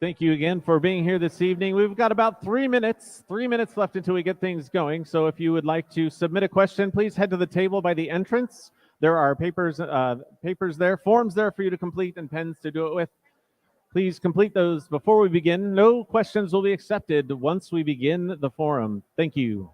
Thank you again for being here this evening. We've got about 3 minutes left until we get things going. So if you would like to submit a question, please head to the table by the entrance. There are papers there, forms there for you to complete, and pens to do it with. Please complete those before we begin. No questions will be accepted once we begin the forum. Thank you.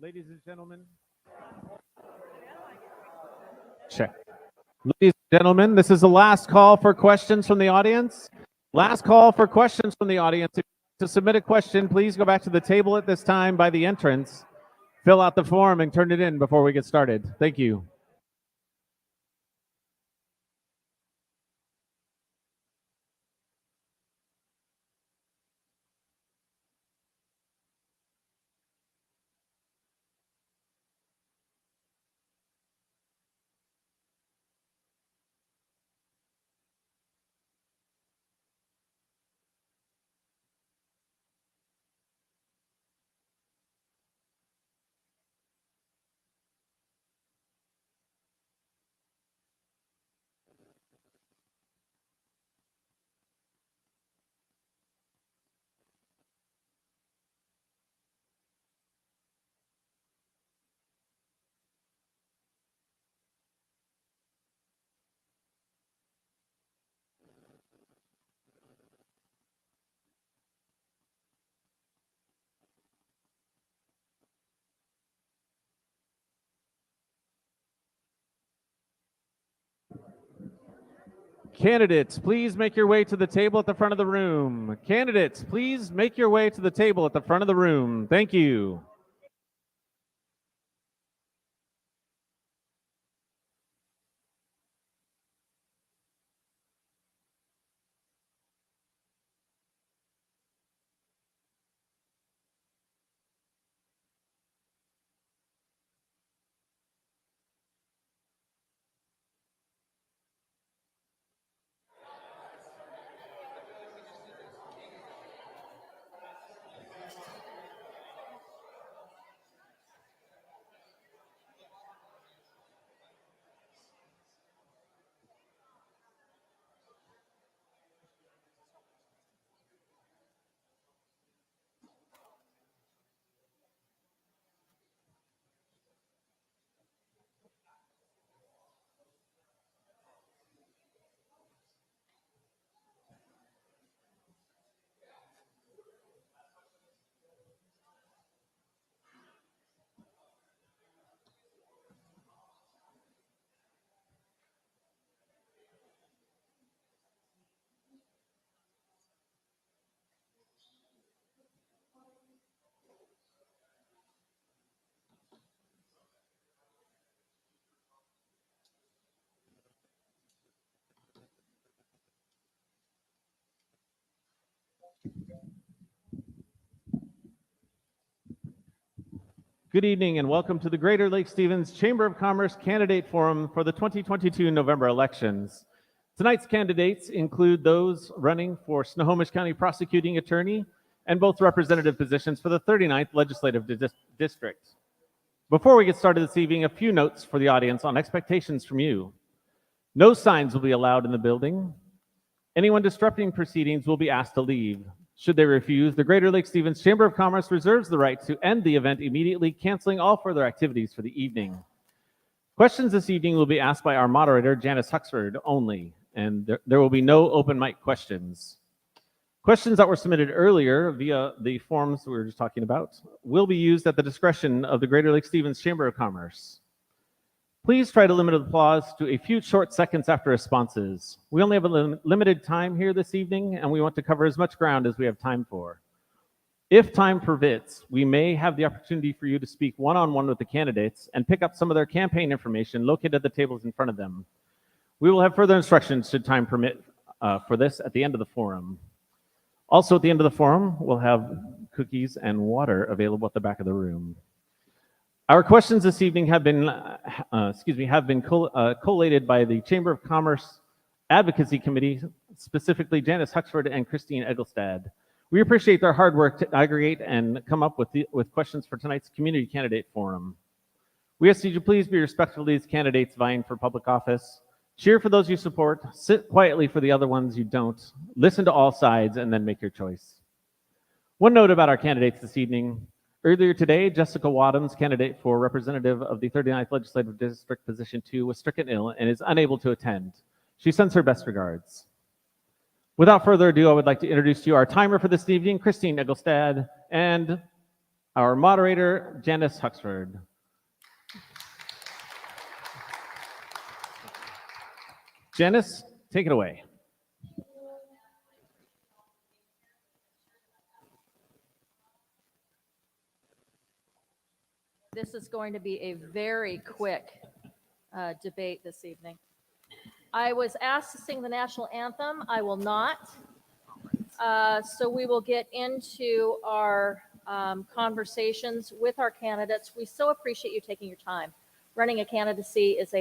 Ladies and gentlemen. Check. Ladies and gentlemen, this is the last call for questions from the audience. Last call for questions from the audience. To submit a question, please go back to the table at this time by the entrance. Fill out the form and turn it in before we get started. Thank you. Candidates, please make your way to the table at the front of the room. Candidates, please make your way to the table at the front of the room. Thank you. Good evening and welcome to the Greater Lake Stevens Chamber of Commerce Candidate Forum for the 2022 November elections. Tonight's candidates include those running for Snohomish County Prosecuting Attorney and both representative positions for the 39th Legislative District. Before we get started this evening, a few notes for the audience on expectations from you. No signs will be allowed in the building. Anyone disrupting proceedings will be asked to leave. Should they refuse, the Greater Lake Stevens Chamber of Commerce reserves the right to end the event immediately, canceling all further activities for the evening. Questions this evening will be asked by our moderator, Janice Huxford, only, and there will be no open mic questions. Questions that were submitted earlier via the forms we were just talking about will be used at the discretion of the Greater Lake Stevens Chamber of Commerce. Please try to limit applause to a few short seconds after responses. We only have a limited time here this evening, and we want to cover as much ground as we have time for. If time permits, we may have the opportunity for you to speak one-on-one with the candidates and pick up some of their campaign information located at the tables in front of them. We will have further instructions should time permit for this at the end of the forum. Also at the end of the forum, we'll have cookies and water available at the back of the room. Our questions this evening have been collated by the Chamber of Commerce Advocacy Committee, specifically Janice Huxford and Christine Egelstad. We appreciate their hard work to aggregate and come up with questions for tonight's community candidate forum. We ask you to please be respectful of these candidates vying for public office. Cheer for those you support, sit quietly for the other ones you don't, listen to all sides, and then make your choice. One note about our candidates this evening. Earlier today, Jessica Wadhams, candidate for representative of the 39th Legislative District Position 2, was stricken ill and is unable to attend. She sends her best regards. Without further ado, I would like to introduce to you our timer for this evening, Christine Egelstad, and our moderator, Janice Huxford. Janice, take it away. This is going to be a very quick debate this evening. I was asked to sing the national anthem. I will not. So we will get into our conversations with our candidates. We so appreciate you taking your time. Running a candidacy is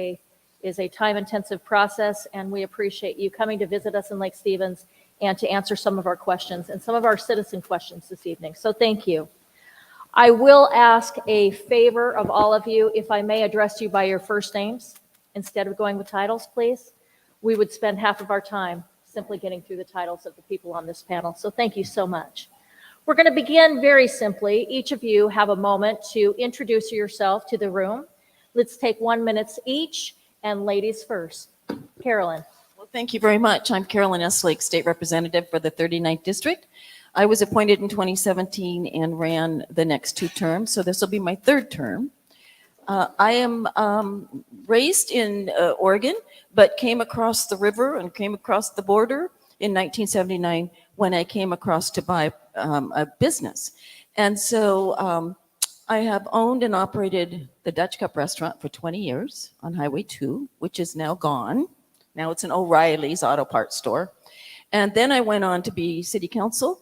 a time-intensive process, and we appreciate you coming to visit us in Lake Stevens and to answer some of our questions and some of our citizen questions this evening. So thank you. I will ask a favor of all of you, if I may address you by your first names instead of going with titles, please. We would spend half of our time simply getting through the titles of the people on this panel. So thank you so much. We're going to begin very simply. Each of you have a moment to introduce yourself to the room. Let's take 1 minute each, and ladies first. Carolyn. Well, thank you very much. I'm Carolyn S. Lake, State Representative for the 39th District. I was appointed in 2017 and ran the next 2 terms, so this will be my 3rd term. I am raised in Oregon, but came across the river and came across the border in 1979 when I came across to buy a business. And so I have owned and operated the Dutch Cup restaurant for 20 years on Highway 2, which is now gone. Now it's an O'Reilly's auto parts store. And then I went on to be city council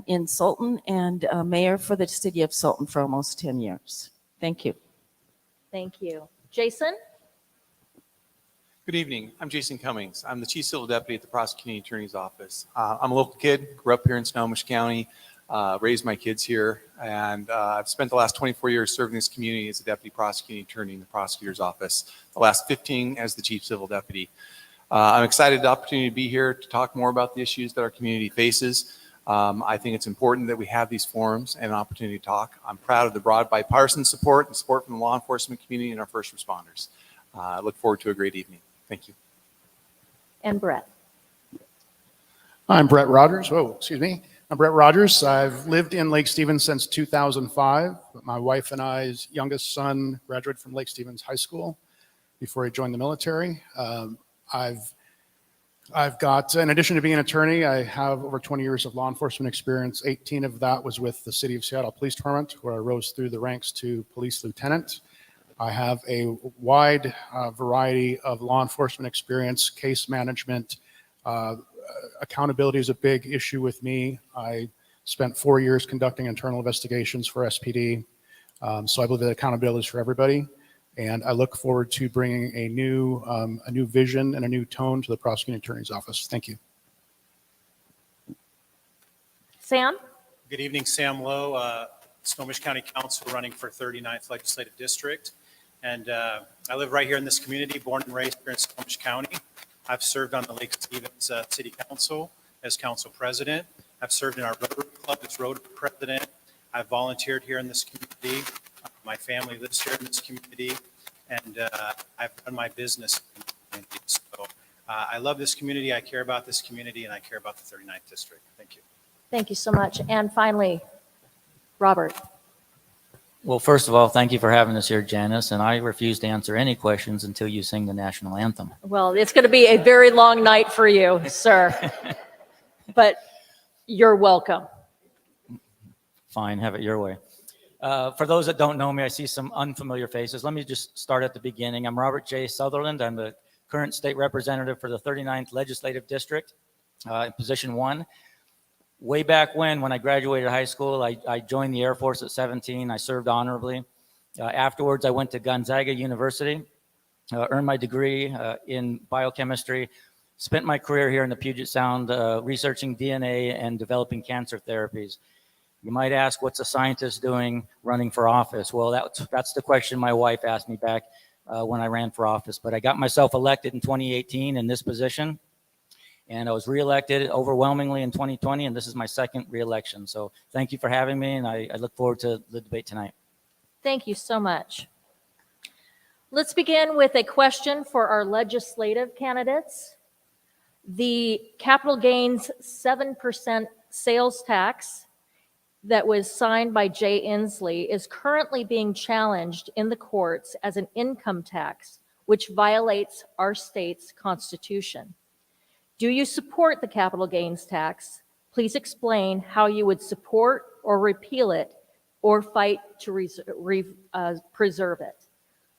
in Sultan and mayor for the city of Sultan for almost 10 years. Thank you. Thank you. Jason? Good evening. I'm Jason Cummings. I'm the Chief Civil Deputy at the Prosecuting Attorney's Office. I'm a local kid, grew up here in Snohomish County, raised my kids here, and I've spent the last 24 years serving this community as a Deputy Prosecuting Attorney in the Prosecutor's Office, the last 15 as the Chief Civil Deputy. I'm excited the opportunity to be here to talk more about the issues that our community faces. I think it's important that we have these forums and an opportunity to talk. I'm proud of the broad bipartisan support and support from the law enforcement community and our first responders. I look forward to a great evening. Thank you. And Brett. I'm Brett Rogers. I'm Brett Rogers. I've lived in Lake Stevens since 2005. My wife and I's youngest son graduated from Lake Stevens High School before he joined the military. I've got, in addition to being an attorney, I have over 20 years of law enforcement experience. 18 of that was with the City of Seattle Police Department, where I rose through the ranks to police lieutenant. I have a wide variety of law enforcement experience, case management. Accountability is a big issue with me. I spent 4 years conducting internal investigations for SPD. So I believe that accountability is for everybody. And I look forward to bringing a new vision and a new tone to the prosecuting attorney's office. Thank you. Sam? Good evening, Sam Lowe, Snohomish County Council, running for 39th Legislative District. And I live right here in this community, born and raised here in Snohomish County. I've served on the Lake Stevens City Council as council president. I've served in our Rotary Club as Rotary president. I've volunteered here in this community. My family lives here in this community, and I've run my business in the community. So I love this community, I care about this community, and I care about the 39th District. Thank you. Thank you so much. And finally, Robert. Well, first of all, thank you for having us here, Janice, and I refuse to answer any questions until you sing the national anthem. Well, it's going to be a very long night for you, sir. But you're welcome. Fine, have it your way. For those that don't know me, I see some unfamiliar faces. Let me just start at the beginning. I'm Robert J. Sutherland. I'm the current state representative for the 39th Legislative District, in position 1. Way back when I graduated high school, I joined the Air Force at 17. I served honorably. Afterwards, I went to Gonzaga University, earned my degree in biochemistry, spent my career here in the Puget Sound researching DNA and developing cancer therapies. You might ask, what's a scientist doing running for office? Well, that's the question my wife asked me back when I ran for office. But I got myself elected in 2018 in this position. And I was reelected overwhelmingly in 2020, and this is my second reelection. So thank you for having me, and I look forward to the debate tonight. Thank you so much. Let's begin with a question for our legislative candidates. The capital gains 7% sales tax that was signed by Jay Inslee is currently being challenged in the courts as an income tax, which violates our state's constitution. Do you support the capital gains tax? Please explain how you would support or repeal it or fight to preserve it.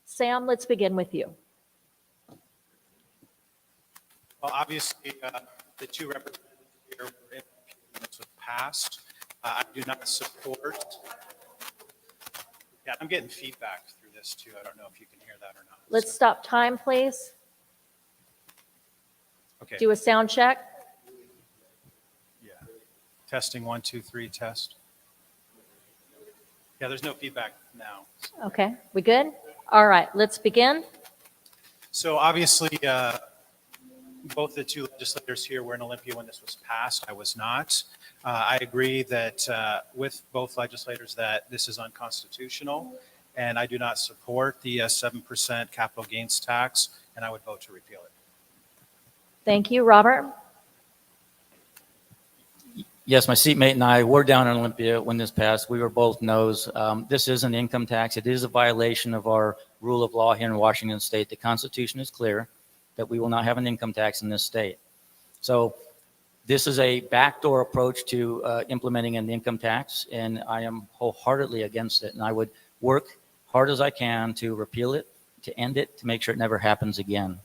Sam, let's begin with you. Well, obviously, the two representatives here were in when this was passed. I do not support. Yeah, I'm getting feedback through this too. I don't know if you can hear that or not. Let's stop time, please. Okay. Do a sound check. Yeah. Testing 1, 2, 3, test. Yeah, there's no feedback now. Okay, we good? All right, let's begin. So obviously, both the two legislators here were in Olympia when this was passed. I was not. I agree that with both legislators that this is unconstitutional, and I do not support the 7% capital gains tax, and I would vote to repeal it. Thank you, Robert. Yes, my seatmate and I were down in Olympia when this passed. We were both no's. This is an income tax. It is a violation of our rule of law here in Washington State. The Constitution is clear that we will not have an income tax in this state. So this is a backdoor approach to implementing an income tax, and I am wholeheartedly against it. And I would work hard as I can to repeal it, to end it, to make sure it never happens again.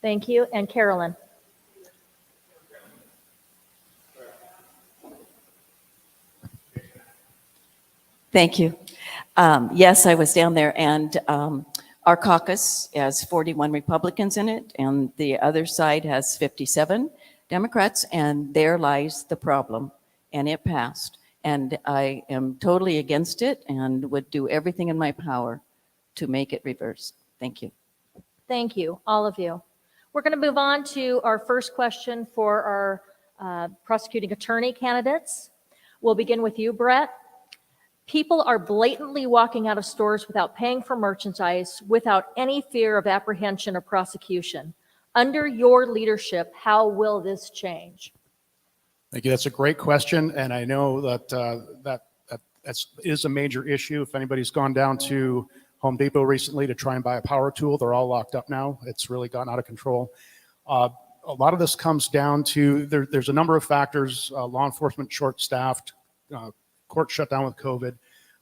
Thank you. And Carolyn. Thank you. Yes, I was down there, and our caucus has 41 Republicans in it, and the other side has 57 Democrats, and there lies the problem, and it passed. And I am totally against it and would do everything in my power to make it reverse. Thank you. Thank you, all of you. We're going to move on to our first question for our prosecuting attorney candidates. We'll begin with you, Brett. People are blatantly walking out of stores without paying for merchandise, without any fear of apprehension or prosecution. Under your leadership, how will this change? Thank you. That's a great question, and I know that that is a major issue. If anybody's gone down to Home Depot recently to try and buy a power tool, they're all locked up now. It's really gotten out of control. A lot of this comes down to there's a number of factors: law enforcement short-staffed, court shut down with COVID,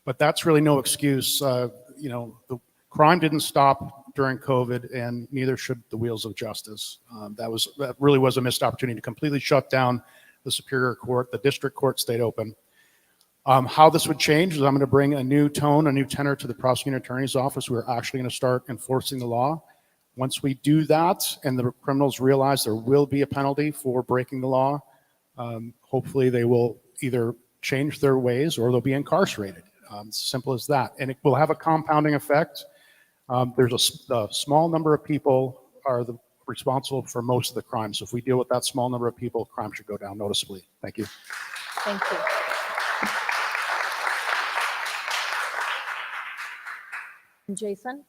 but that's really no excuse. The crime didn't stop during COVID, and neither should the wheels of justice. That really was a missed opportunity to completely shut down the Superior Court. The district court stayed open. How this would change is I'm going to bring a new tone, a new tenor to the prosecuting attorney's office. We're actually going to start enforcing the law. Once we do that and the criminals realize there will be a penalty for breaking the law, hopefully they will either change their ways or they'll be incarcerated. It's simple as that. And it will have a compounding effect. There's a small number of people are responsible for most of the crimes. So if we deal with that small number of people, crime should go down noticeably. Thank you. Thank you. Jason?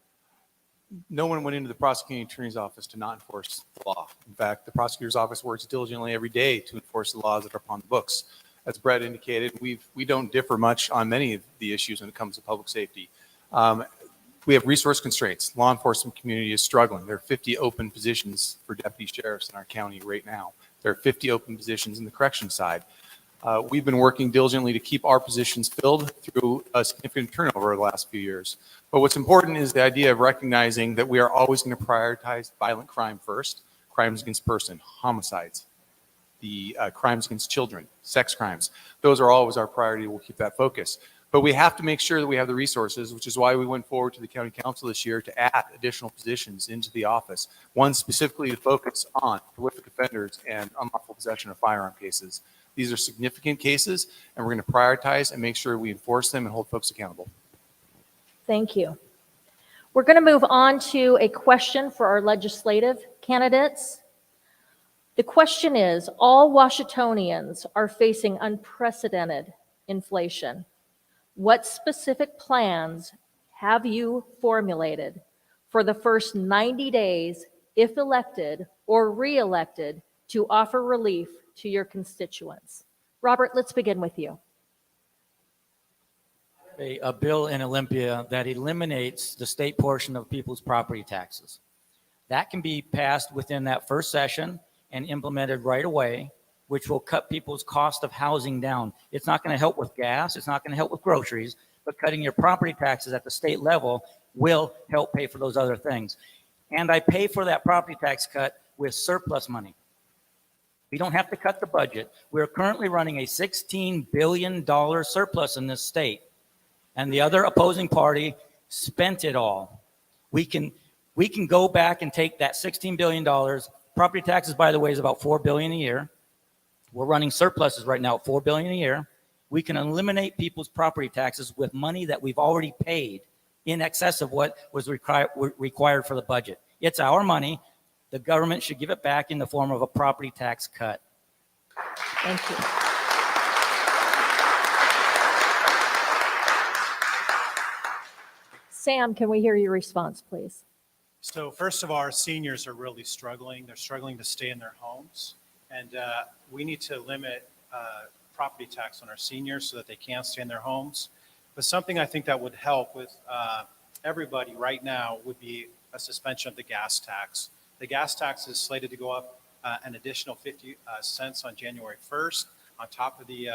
No one went into the prosecuting attorney's office to not enforce the law. In fact, the prosecutor's office works diligently every day to enforce the laws that are upon the books. As Brett indicated, we don't differ much on many of the issues when it comes to public safety. We have resource constraints. Law enforcement community is struggling. There are 50 open positions for deputy sheriffs in our county right now. There are 50 open positions in the correction side. We've been working diligently to keep our positions filled through a significant turnover over the last few years. But what's important is the idea of recognizing that we are always going to prioritize violent crime first, crimes against person, homicides, the crimes against children, sex crimes. Those are always our priority. We'll keep that focus. But we have to make sure that we have the resources, which is why we went forward to the county council this year to add additional positions into the office, one specifically to focus on prolific offenders and unlawful possession of firearm cases. These are significant cases, and we're going to prioritize and make sure we enforce them and hold folks accountable. Thank you. We're going to move on to a question for our legislative candidates. The question is, all Washingtonians are facing unprecedented inflation. What specific plans have you formulated for the first 90 days, if elected or re-elected, to offer relief to your constituents? Robert, let's begin with you. A bill in Olympia that eliminates the state portion of people's property taxes. That can be passed within that first session and implemented right away, which will cut people's cost of housing down. It's not going to help with gas. It's not going to help with groceries, but cutting your property taxes at the state level will help pay for those other things. And I pay for that property tax cut with surplus money. We don't have to cut the budget. We're currently running a $16 billion surplus in this state, and the other opposing party spent it all. We can go back and take that $16 billion. Property taxes, by the way, is about $4 billion a year. We're running surpluses right now at $4 billion a year. We can eliminate people's property taxes with money that we've already paid in excess of what was required for the budget. It's our money. The government should give it back in the form of a property tax cut. Thank you. Sam, can we hear your response, please? So first of all, our seniors are really struggling. They're struggling to stay in their homes. And we need to limit property tax on our seniors so that they can stay in their homes. But something I think that would help with everybody right now would be a suspension of the gas tax. The gas tax is slated to go up an additional 50 cents on January 1st on top of the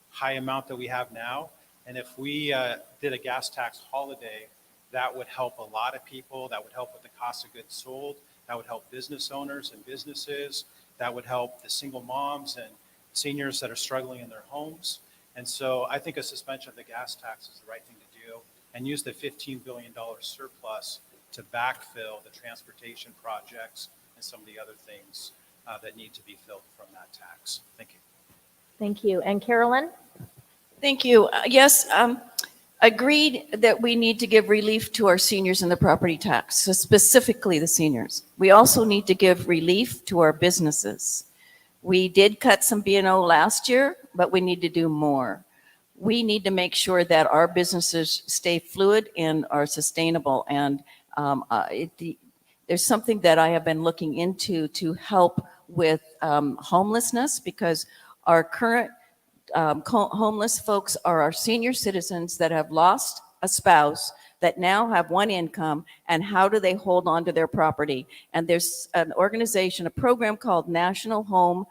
high amount that we have now. And if we did a gas tax holiday, that would help a lot of people. That would help with the cost of goods sold. That would help business owners and businesses. That would help the single moms and seniors that are struggling in their homes. And so I think a suspension of the gas tax is the right thing to do, and use the $15 billion surplus to backfill the transportation projects and some of the other things that need to be filled from that tax. Thank you. Thank you. And Carolyn? Thank you. Yes, agreed that we need to give relief to our seniors in the property tax, so specifically the seniors. We also need to give relief to our businesses. We did cut some B&O last year, but we need to do more. We need to make sure that our businesses stay fluid and are sustainable. And there's something that I have been looking into to help with homelessness, because our current homeless folks are our senior citizens that have lost a spouse, that now have one income, and how do they hold on to their property? And there's an organization, a program called National Home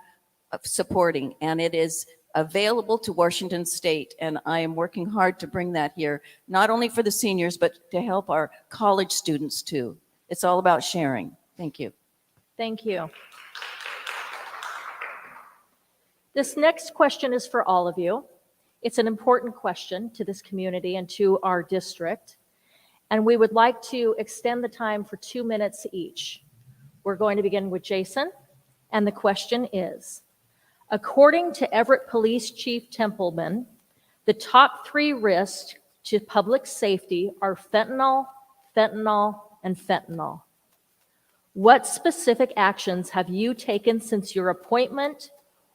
Supporting, and it is available to Washington State. And I am working hard to bring that here, not only for the seniors, but to help our college students too. It's all about sharing. Thank you. Thank you. This next question is for all of you. It's an important question to this community and to our district, and we would like to extend the time for 2 minutes each. We're going to begin with Jason, and the question is, according to Everett Police Chief Templeman, the top 3 risks to public safety are fentanyl, fentanyl, and fentanyl. What specific actions have you taken since your appointment,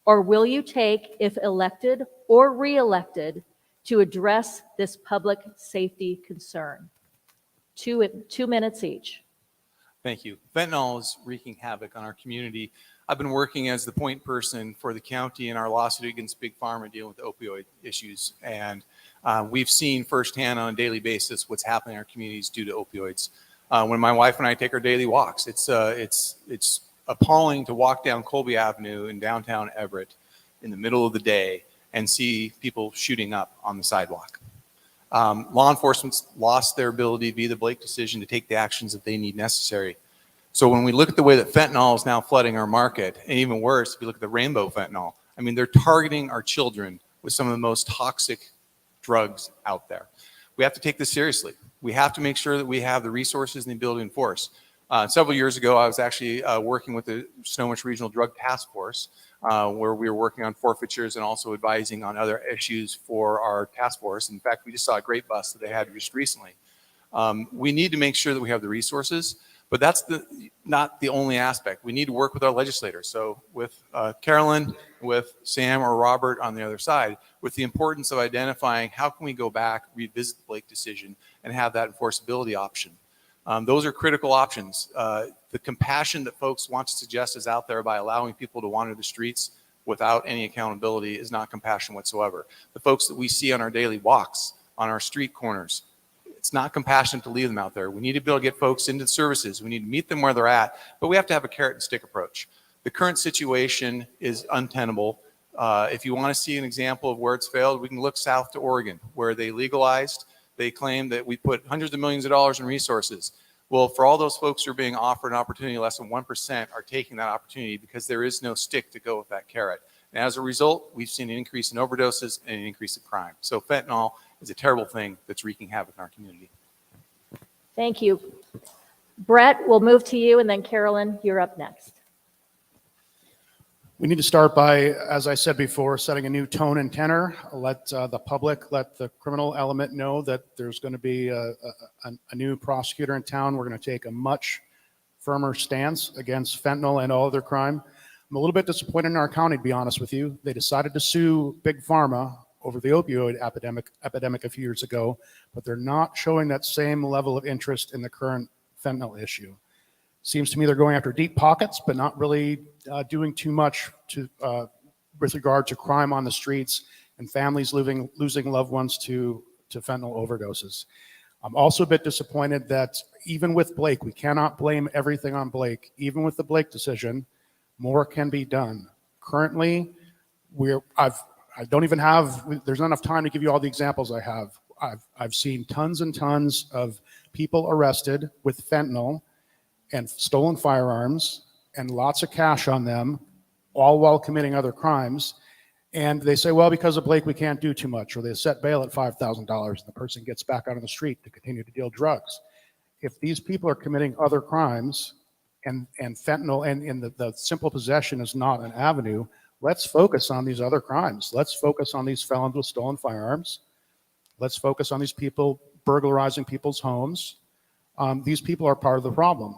or will you take if elected or re-elected, to address this public safety concern? 2 minutes each. Thank you. Fentanyl is wreaking havoc on our community. I've been working as the point person for the county in our lawsuit against Big Pharma dealing with opioid issues. And we've seen firsthand on a daily basis what's happening in our communities due to opioids. When my wife and I take our daily walks, it's appalling to walk down Colby Avenue in downtown Everett in the middle of the day and see people shooting up on the sidewalk. Law enforcement's lost their ability via the Blake decision to take the actions that they need necessary. So when we look at the way that fentanyl is now flooding our market, and even worse, if you look at the rainbow fentanyl, I mean, they're targeting our children with some of the most toxic drugs out there. We have to take this seriously. We have to make sure that we have the resources and the ability to enforce. Several years ago, I was actually working with the Snohomish Regional Drug Task Force, where we were working on forfeitures and also advising on other issues for our task force. In fact, we just saw a great bust that they had just recently. We need to make sure that we have the resources, but that's not the only aspect. We need to work with our legislators. So with Carolyn, with Sam or Robert on the other side, with the importance of identifying how can we go back, revisit the Blake decision, and have that enforceability option. Those are critical options. The compassion that folks want to suggest is out there by allowing people to wander the streets without any accountability is not compassion whatsoever. The folks that we see on our daily walks, on our street corners, it's not compassionate to leave them out there. We need to be able to get folks into services. We need to meet them where they're at, but we have to have a carrot and stick approach. The current situation is untenable. If you want to see an example of where it's failed, we can look south to Oregon, where they legalized. They claim that we put hundreds of millions of dollars in resources. Well, for all those folks who are being offered an opportunity, less than 1% are taking that opportunity because there is no stick to go with that carrot. And as a result, we've seen an increase in overdoses and an increase in crime. So fentanyl is a terrible thing that's wreaking havoc in our community. Thank you. Brett, we'll move to you, and then Carolyn, you're up next. We need to start by, as I said before, setting a new tone and tenor. Let the public, let the criminal element know that there's going to be a new prosecutor in town. We're going to take a much firmer stance against fentanyl and all other crime. I'm a little bit disappointed in our county, to be honest with you. They decided to sue Big Pharma over the opioid epidemic a few years ago, but they're not showing that same level of interest in the current fentanyl issue. Seems to me they're going after deep pockets, but not really doing too much with regard to crime on the streets and families losing loved ones to fentanyl overdoses. I'm also a bit disappointed that even with Blake, we cannot blame everything on Blake. Even with the Blake decision, more can be done. Currently, there's not enough time to give you all the examples I have. I've seen tons and tons of people arrested with fentanyl and stolen firearms and lots of cash on them, all while committing other crimes. And they say, well, because of Blake, we can't do too much. Or they set bail at $5,000 and the person gets back out on the street to continue to deal drugs. If these people are committing other crimes and fentanyl and the simple possession is not an avenue, let's focus on these other crimes. Let's focus on these felons with stolen firearms. Let's focus on these people burglarizing people's homes. These people are part of the problem.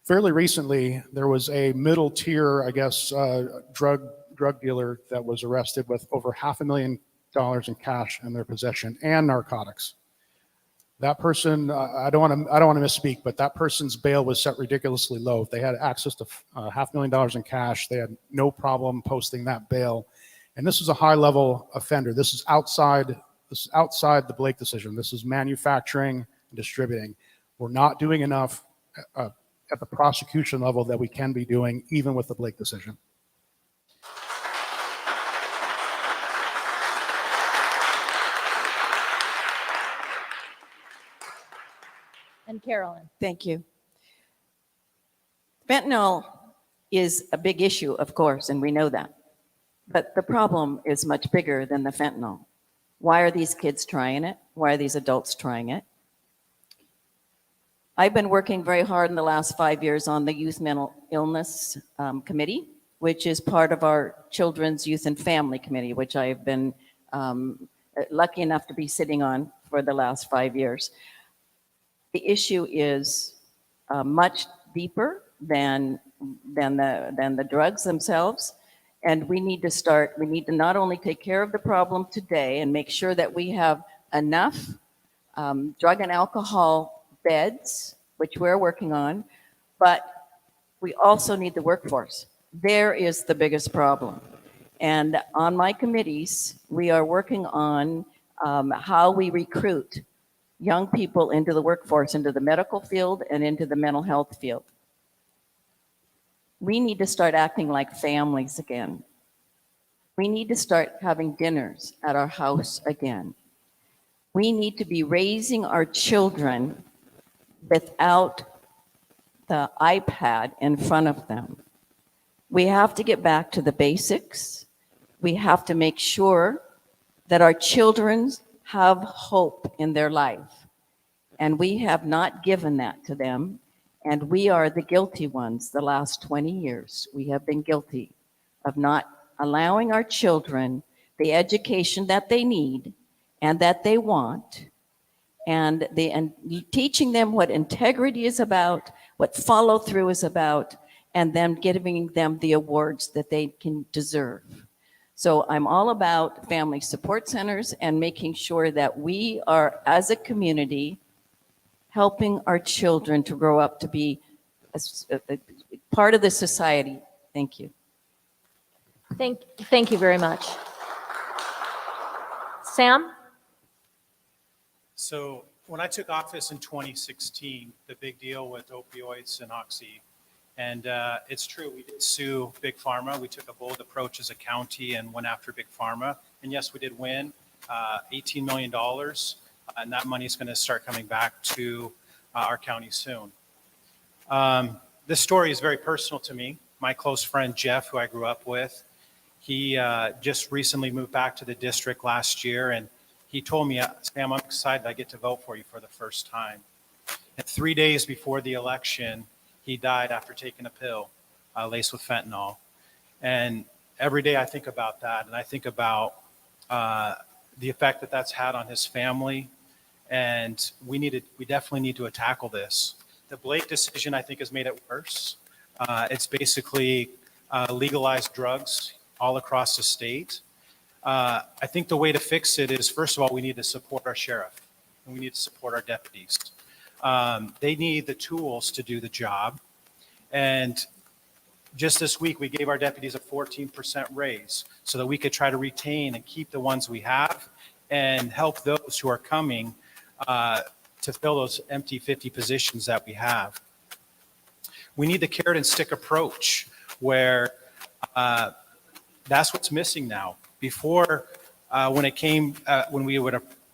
Fairly recently, there was a middle tier, I guess, drug dealer that was arrested with over $500,000 in cash in their possession and narcotics. That person, I don't want to misspeak, but that person's bail was set ridiculously low. They had access to $500,000 in cash. They had no problem posting that bail. And this is a high-level offender. This is outside the Blake decision. This is manufacturing and distributing. We're not doing enough at the prosecution level that we can be doing, even with the Blake decision. And Carolyn. Thank you. Fentanyl is a big issue, of course, and we know that. But the problem is much bigger than the fentanyl. Why are these kids trying it? Why are these adults trying it? I've been working very hard in the last 5 years on the Youth Mental Illness Committee, which is part of our Children's, Youth, and Family Committee, which I've been lucky enough to be sitting on for the last 5 years. The issue is much deeper than the drugs themselves. And we need to not only take care of the problem today and make sure that we have enough drug and alcohol beds, which we're working on, but we also need the workforce. There is the biggest problem. And on my committees, we are working on how we recruit young people into the workforce, into the medical field and into the mental health field. We need to start acting like families again. We need to start having dinners at our house again. We need to be raising our children without the iPad in front of them. We have to get back to the basics. We have to make sure that our children have hope in their life. And we have not given that to them. And we are the guilty ones. The last 20 years, we have been guilty of not allowing our children the education that they need and that they want, and teaching them what integrity is about, what follow through is about, and then giving them the awards that they can deserve. So I'm all about family support centers and making sure that we are, as a community, helping our children to grow up to be a part of the society. Thank you. Thank you very much. Sam? So when I took office in 2016, the big deal with opioids and oxy, and it's true, we did sue Big Pharma. We took a bold approach as a county and went after Big Pharma. And yes, we did win $18 million, and that money is going to start coming back to our county soon. This story is very personal to me. My close friend Jeff, who I grew up with, he just recently moved back to the district last year, and he told me, Sam, I'm excited I get to vote for you for the first time. And 3 days before the election, he died after taking a pill laced with fentanyl. And every day I think about that, and I think about the effect that that's had on his family. And we definitely need to tackle this. The Blake decision, I think, has made it worse. It's basically legalized drugs all across the state. I think the way to fix it is, first of all, we need to support our sheriff, and we need to support our deputies. They need the tools to do the job. And just this week, we gave our deputies a 14% raise so that we could try to retain and keep the ones we have and help those who are coming to fill those empty 50 positions that we have. We need the carrot and stick approach where that's what's missing now. Before, when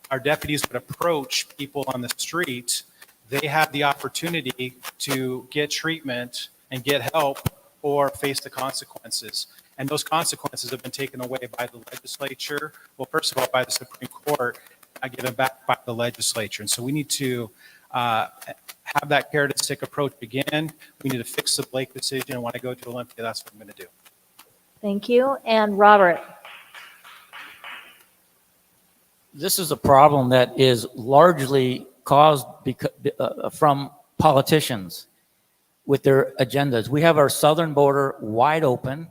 our deputies would approach people on the street, they had the opportunity to get treatment and get help or face the consequences. And those consequences have been taken away by the legislature. Well, first of all, by the Supreme Court, given back by the legislature. And so we need to have that carrot and stick approach begin. We need to fix the Blake decision. And when I go to Olympia, that's what I'm going to do. Thank you. And Robert? This is a problem that is largely caused from politicians with their agendas. We have our southern border wide open.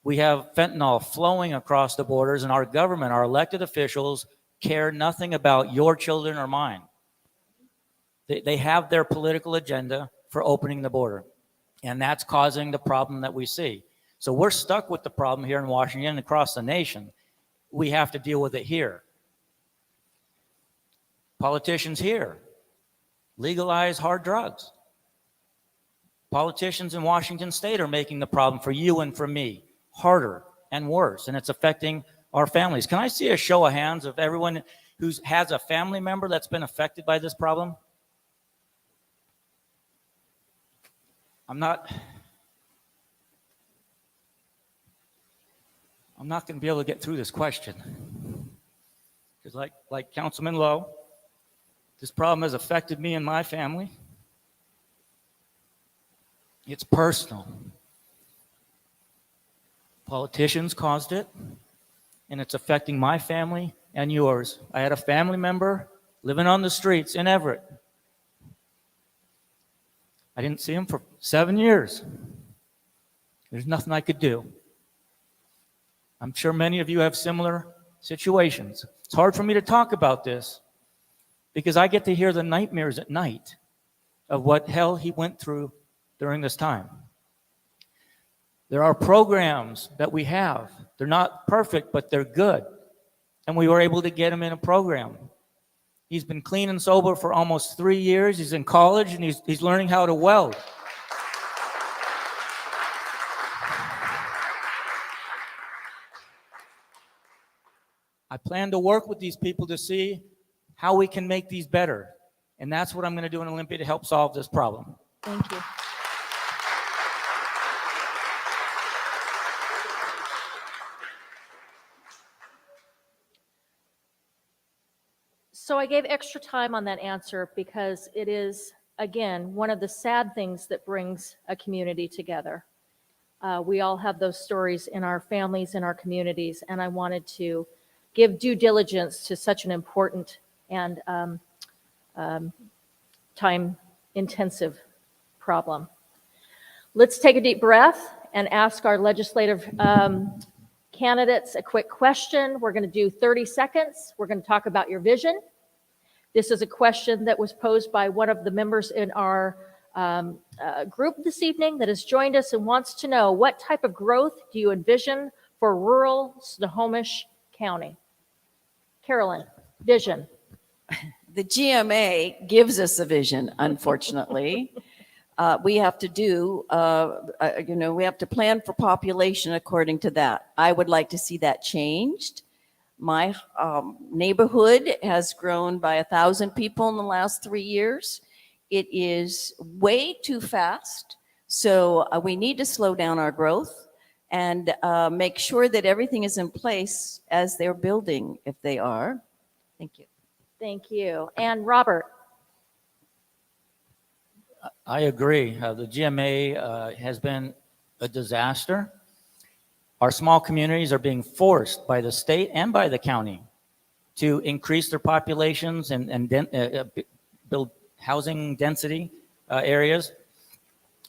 We have fentanyl flowing across the borders, and our government, our elected officials, care nothing about your children or mine. They have their political agenda for opening the border, and that's causing the problem that we see. So we're stuck with the problem here in Washington and across the nation. We have to deal with it here. Politicians here legalize hard drugs. Politicians in Washington state are making the problem for you and for me harder and worse, and it's affecting our families. Can I see a show of hands of everyone who has a family member that's been affected by this problem? I'm not going to be able to get through this question. Because like Councilman Lowe, this problem has affected me and my family. It's personal. Politicians caused it, and it's affecting my family and yours. I had a family member living on the streets in Everett. I didn't see him for 7 years. There's nothing I could do. I'm sure many of you have similar situations. It's hard for me to talk about this because I get to hear the nightmares at night of what hell he went through during this time. There are programs that we have. They're not perfect, but they're good. And we were able to get him in a program. He's been clean and sober for almost 3 years. He's in college and he's learning how to weld. I plan to work with these people to see how we can make these better. And that's what I'm going to do in Olympia to help solve this problem. Thank you. So I gave extra time on that answer because it is, again, one of the sad things that brings a community together. We all have those stories in our families, in our communities, and I wanted to give due diligence to such an important and time-intensive problem. Let's take a deep breath and ask our legislative candidates a quick question. We're going to do 30 seconds. We're going to talk about your vision. This is a question that was posed by one of the members in our group this evening that has joined us and wants to know, what type of growth do you envision for rural Snohomish County? Carolyn, vision. The GMA gives us a vision, unfortunately. We have to do, we have to plan for population according to that. I would like to see that changed. My neighborhood has grown by 1,000 people in the last 3 years. It is way too fast. So we need to slow down our growth and make sure that everything is in place as they're building, if they are. Thank you. Thank you. And Robert. I agree. The GMA has been a disaster. Our small communities are being forced by the state and by the county to increase their populations and build housing density areas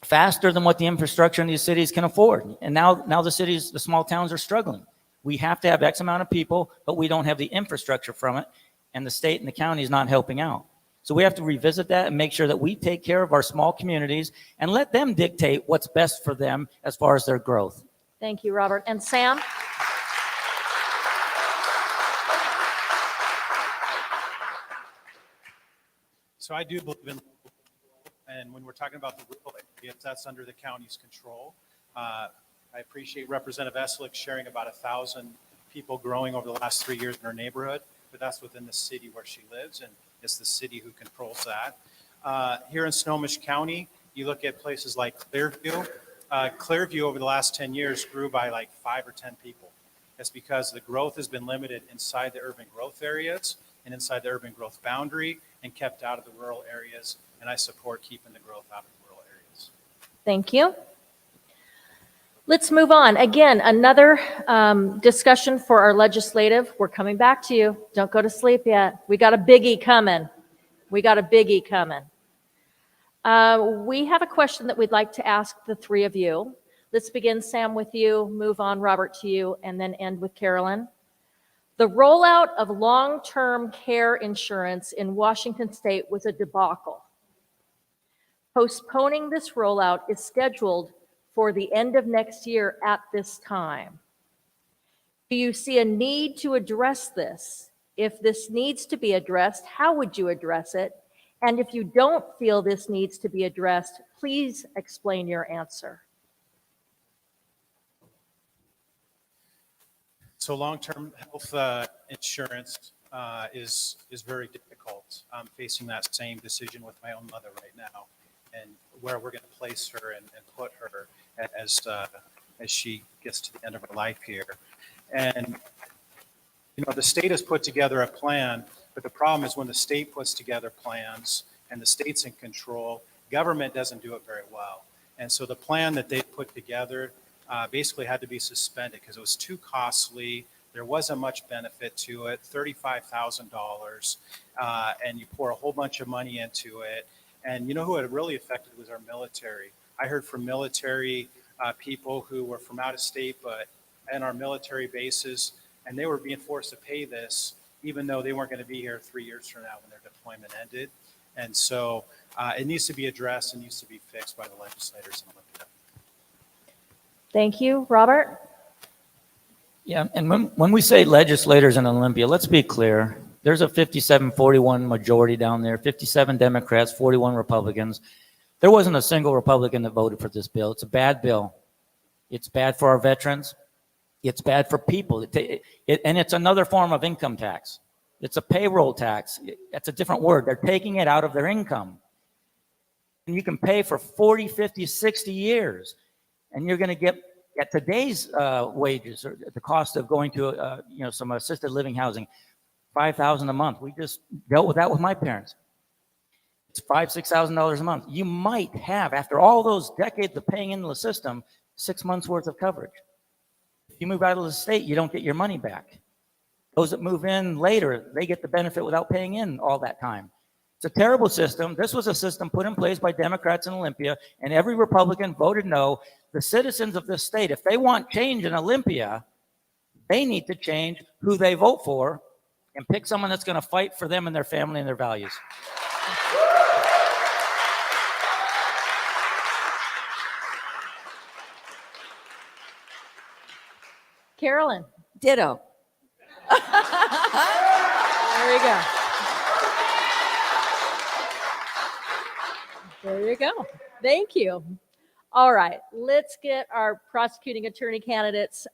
faster than what the infrastructure in these cities can afford. And now the cities, the small towns are struggling. We have to have X amount of people, but we don't have the infrastructure from it, and the state and the county is not helping out. So we have to revisit that and make sure that we take care of our small communities and let them dictate what's best for them as far as their growth. Thank you, Robert. And Sam? So I do believe in, and when we're talking about the rural areas, that's under the county's control. I appreciate Representative Eslick sharing about 1,000 people growing over the last 3 years in her neighborhood, but that's within the city where she lives, and it's the city who controls that. Here in Snohomish County, you look at places like Clearview. Clearview over the last 10 years grew by like 5 or 10 people. It's because the growth has been limited inside the urban growth areas and inside the urban growth boundary and kept out of the rural areas, and I support keeping the growth out of the rural areas. Thank you. Let's move on. Again, another discussion for our legislative. We're coming back to you. Don't go to sleep yet. We got a biggie coming. We got a biggie coming. We have a question that we'd like to ask the three of you. Let's begin, Sam, with you, move on, Robert, to you, and then end with Carolyn. The rollout of long-term care insurance in Washington State was a debacle. Postponing this rollout is scheduled for the end of next year at this time. Do you see a need to address this? If this needs to be addressed, how would you address it? And if you don't feel this needs to be addressed, please explain your answer. So long-term health insurance is very difficult. I'm facing that same decision with my own mother right now, and where we're going to place her and put her as she gets to the end of her life here. And, the state has put together a plan, but the problem is when the state puts together plans and the state's in control, government doesn't do it very well. And so the plan that they put together basically had to be suspended because it was too costly. There wasn't much benefit to it, $35,000, and you pour a whole bunch of money into it. And who it really affected was our military. I heard from military people who were from out of state, but in our military bases, and they were being forced to pay this, even though they weren't going to be here 3 years from now when their deployment ended. And so it needs to be addressed and needs to be fixed by the legislators in Olympia. Thank you. Robert? Yeah, and when we say legislators in Olympia, let's be clear. There's a 57-41 majority down there, 57 Democrats, 41 Republicans. There wasn't a single Republican that voted for this bill. It's a bad bill. It's bad for our veterans. It's bad for people. And it's another form of income tax. It's a payroll tax. That's a different word. They're taking it out of their income. And you can pay for 40, 50, 60 years. And you're going to get, at today's wages, or the cost of going to some assisted living housing, $5,000 a month. We just dealt with that with my parents. It's $5,000, $6,000 a month. You might have, after all those decades of paying into the system, 6 months worth of coverage. If you move out of the state, you don't get your money back. Those that move in later, they get the benefit without paying in all that time. It's a terrible system. This was a system put in place by Democrats in Olympia, and every Republican voted no. The citizens of this state, if they want change in Olympia, they need to change who they vote for and pick someone that's going to fight for them and their family and their values. Carolyn? Ditto. There you go. There you go. Thank you. All right, let's get our prosecuting attorney candidates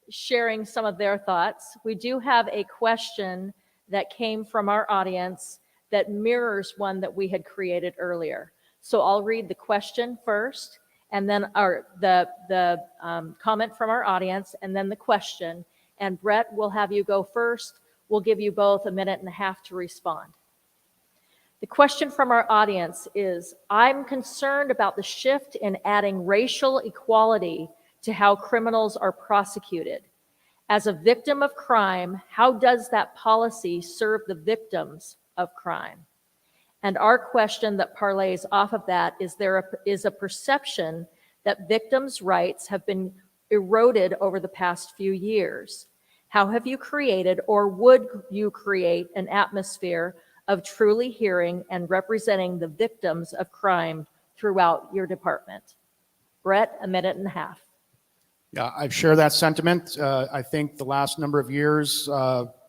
sharing some of their thoughts. We do have a question that came from our audience that mirrors one that we had created earlier. So I'll read the question first, and then the comment from our audience, and then the question. And Brett, we'll have you go first. We'll give you both 1.5 minutes to respond. The question from our audience is, I'm concerned about the shift in adding racial equality to how criminals are prosecuted. As a victim of crime, how does that policy serve the victims of crime? And our question that parlays off of that is, there is a perception that victims' rights have been eroded over the past few years. How have you created, or would you create, an atmosphere of truly hearing and representing the victims of crime throughout your department? Brett, 1.5 minutes. Yeah, I share that sentiment. I think the last number of years,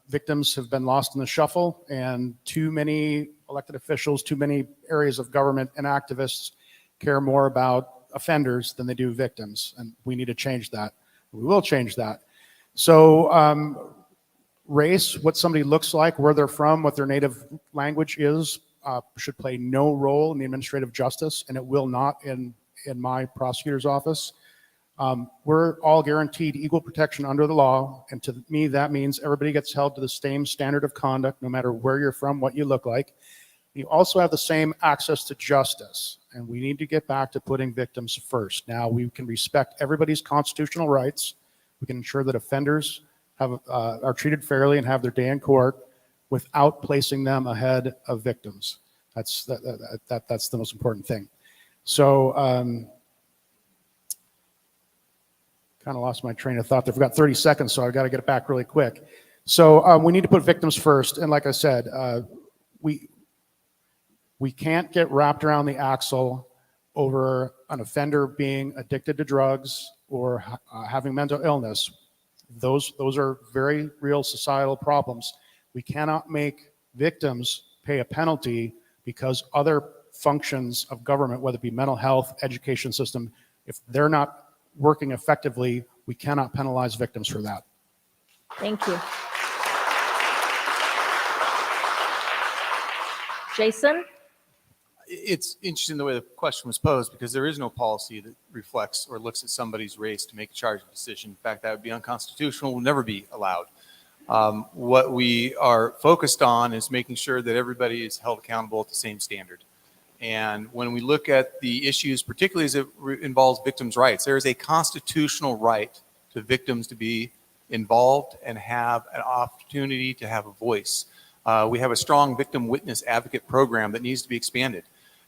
victims have been lost in the shuffle, and too many elected officials, too many areas of government and activists care more about offenders than they do victims, and we need to change that. We will change that. So race, what somebody looks like, where they're from, what their native language is, should play no role in the administrative justice, and it will not in my prosecutor's office. We're all guaranteed equal protection under the law, and to me that means everybody gets held to the same standard of conduct no matter where you're from, what you look like. You also have the same access to justice, and we need to get back to putting victims first. Now, we can respect everybody's constitutional rights. We can ensure that offenders are treated fairly and have their day in court without placing them ahead of victims. That's the most important thing. So, kind of lost my train of thought there. We've got 30 seconds, so I've got to get it back really quick. So we need to put victims first. And like I said, we can't get wrapped around the axle over an offender being addicted to drugs or having mental illness. Those are very real societal problems. We cannot make victims pay a penalty because other functions of government, whether it be mental health, education system, if they're not working effectively, we cannot penalize victims for that. Thank you. Jason? It's interesting the way the question was posed because there is no policy that reflects or looks at somebody's race to make a charging decision. In fact, that would be unconstitutional, will never be allowed. What we are focused on is making sure that everybody is held accountable at the same standard. And when we look at the issues, particularly as it involves victims' rights, there is a constitutional right to victims to be involved and have an opportunity to have a voice. We have a strong victim witness advocate program that needs to be expanded.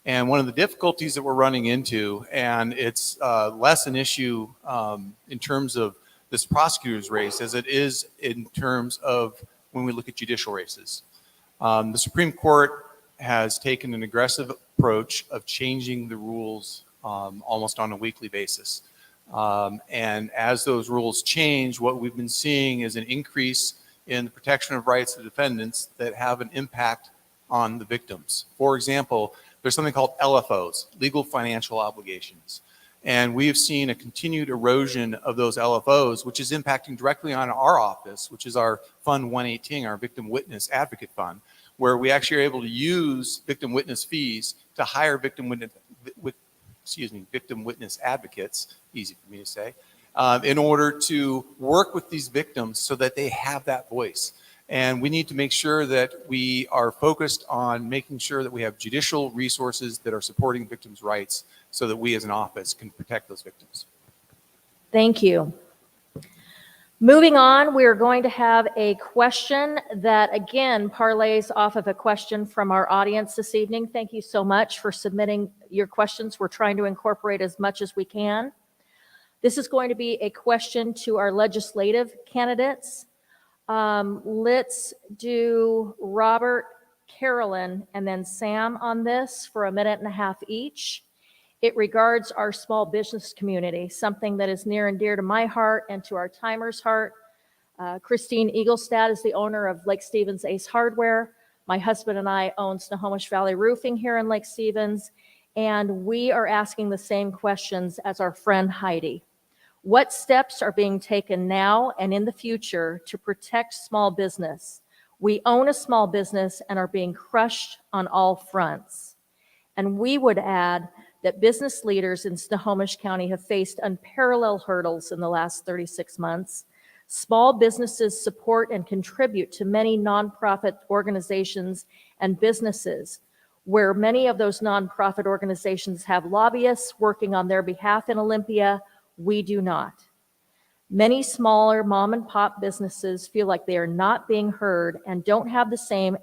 And one of the difficulties that we're running into, and it's less an issue in terms of this prosecutor's race as it is in terms of when we look at judicial races. The Supreme Court has taken an aggressive approach of changing the rules almost on a weekly basis. And as those rules change, what we've been seeing is an increase in the protection of rights of defendants that have an impact on the victims. For example, there's something called LFOs, legal financial obligations. And we have seen a continued erosion of those LFOs, which is impacting directly on our office, which is our Fund 118, our Victim Witness Advocate Fund, where we actually are able to use victim witness fees to hire victim witness advocates, easy for me to say, in order to work with these victims so that they have that voice. And we need to make sure that we are focused on making sure that we have judicial resources that are supporting victims' rights so that we as an office can protect those victims. Thank you. Moving on, we are going to have a question that again parlays off of a question from our audience this evening. Thank you so much for submitting your questions. We're trying to incorporate as much as we can. This is going to be a question to our legislative candidates. Let's do Robert, Carolyn, and then Sam on this for a minute and a half each. It regards our small business community, something that is near and dear to my heart and to our timers' heart. Christine Egelstad is the owner of Lake Stevens Ace Hardware. My husband and I own Snohomish Valley Roofing here in Lake Stevens, and we are asking the same questions as our friend Heidi. What steps are being taken now and in the future to protect small business? We own a small business and are being crushed on all fronts. And we would add that business leaders in Snohomish County have faced unparalleled hurdles in the last 36 months. Small businesses support and contribute to many nonprofit organizations and businesses, where many of those nonprofit organizations have lobbyists working on their behalf in Olympia. We do not. Many smaller mom and pop businesses feel like they are not being heard and don't have the same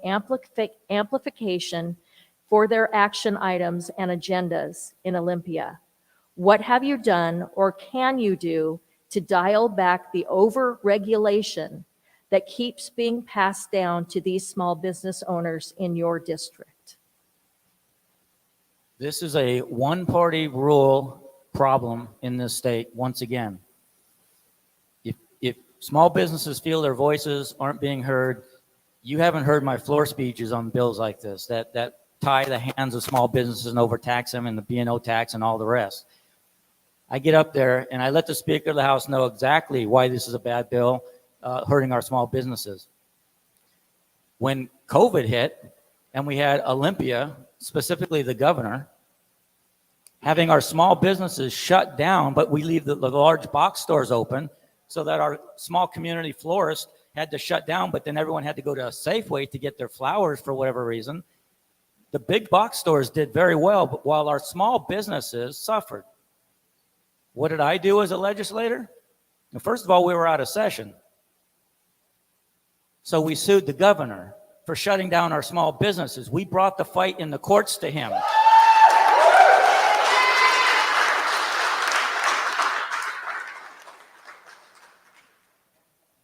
amplification for their action items and agendas in Olympia. What have you done or can you do to dial back the over-regulation that keeps being passed down to these small business owners in your district? This is a one-party rule problem in this state once again. If small businesses feel their voices aren't being heard, you haven't heard my floor speeches on bills like this that tie the hands of small businesses and overtax them and the B&O tax and all the rest. I get up there and I let the Speaker of the House know exactly why this is a bad bill, hurting our small businesses. When COVID hit and we had Olympia, specifically the governor, having our small businesses shut down, but we leave the large box stores open so that our small community florist had to shut down, but then everyone had to go to a Safeway to get their flowers for whatever reason. The big box stores did very well, but while our small businesses suffered. What did I do as a legislator? Well, first of all, we were out of session. So we sued the governor for shutting down our small businesses. We brought the fight in the courts to him.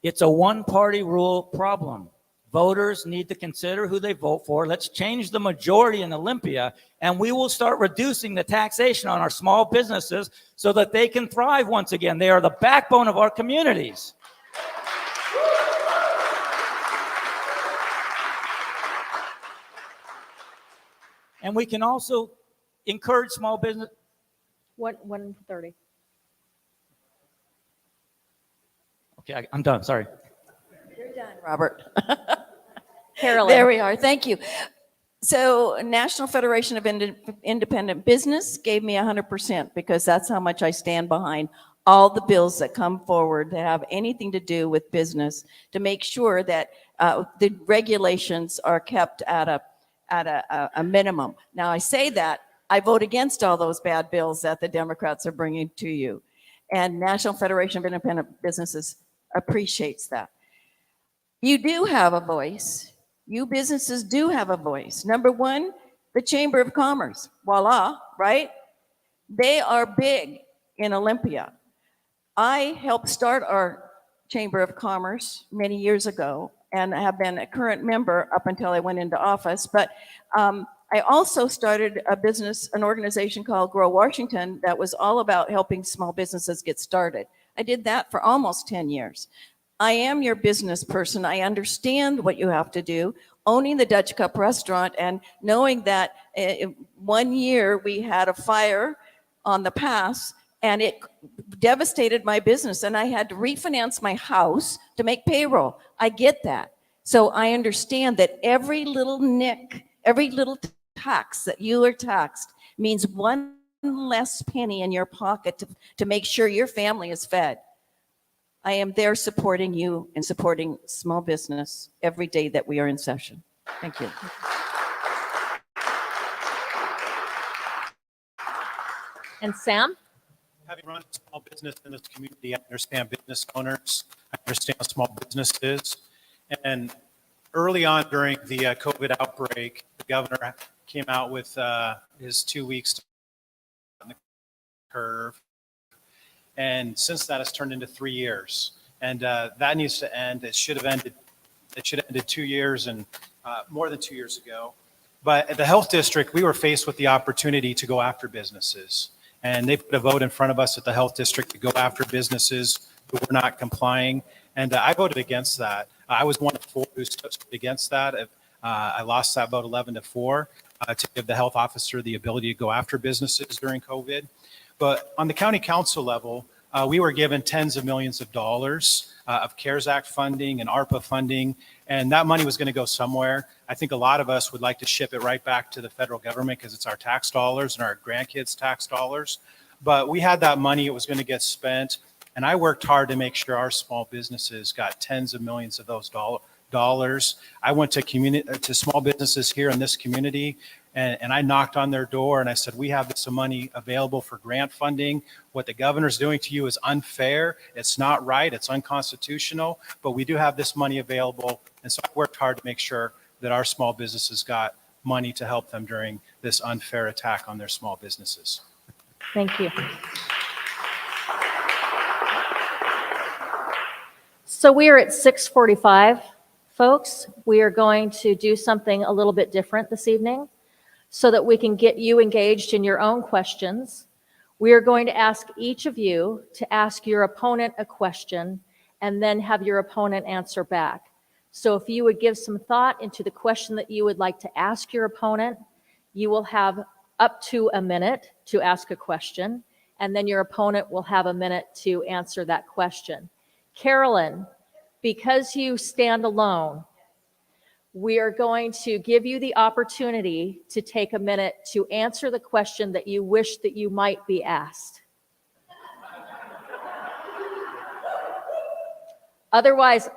It's a one-party rule problem. Voters need to consider who they vote for. Let's change the majority in Olympia, and we will start reducing the taxation on our small businesses so that they can thrive once again. They are the backbone of our communities. And we can also encourage small business. 1:30. Okay, I'm done. Sorry. You're done, Robert. Carolyn. There we are. Thank you. So National Federation of Independent Business gave me 100% because that's how much I stand behind all the bills that come forward that have anything to do with business to make sure that the regulations are kept at a minimum. Now I say that, I vote against all those bad bills that the Democrats are bringing to you. And National Federation of Independent Businesses appreciates that. You do have a voice. You businesses do have a voice. Number one, the Chamber of Commerce. Voila, right? They are big in Olympia. I helped start our Chamber of Commerce many years ago and have been a current member up until I went into office. But I also started a business, an organization called Grow Washington that was all about helping small businesses get started. I did that for almost 10 years. I am your business person. I understand what you have to do. Owning the Dutch Cup restaurant and knowing that 1 year we had a fire on the pass and it devastated my business and I had to refinance my house to make payroll. I get that. So I understand that every little nick, every little tax that you are taxed means one less penny in your pocket to make sure your family is fed. I am there supporting you and supporting small business every day that we are in session. Thank you. And Sam? Having run a small business in this community, I understand business owners, I understand small businesses. And early on during the COVID outbreak, the governor came out with his 2 weeks on the curve. And since that has turned into 3 years. And that needs to end. It should have ended 2 years and more than 2 years ago. But at the health district, we were faced with the opportunity to go after businesses. And they put a vote in front of us at the health district to go after businesses who were not complying. And I voted against that. I was one of 4 who stood against that. I lost that vote 11-4 to give the health officer the ability to go after businesses during COVID. But on the county council level, we were given tens of millions of dollars of CARES Act funding and ARPA funding, and that money was going to go somewhere. I think a lot of us would like to ship it right back to the federal government because it's our tax dollars and our grandkids' tax dollars. But we had that money, it was going to get spent, and I worked hard to make sure our small businesses got tens of millions of those dollars. I went to small businesses here in this community, and I knocked on their door and I said, we have some money available for grant funding. What the governor's doing to you is unfair. It's not right. It's unconstitutional, but we do have this money available. And so I worked hard to make sure that our small businesses got money to help them during this unfair attack on their small businesses. Thank you. So we are at 6:45, folks. We are going to do something a little bit different this evening so that we can get you engaged in your own questions. We are going to ask each of you to ask your opponent a question and then have your opponent answer back. So if you would give some thought into the question that you would like to ask your opponent, you will have up to a minute to ask a question, and then your opponent will have a minute to answer that question. Carolyn, because you stand alone, we are going to give you the opportunity to take a minute to answer the question that you wish that you might be asked. Otherwise,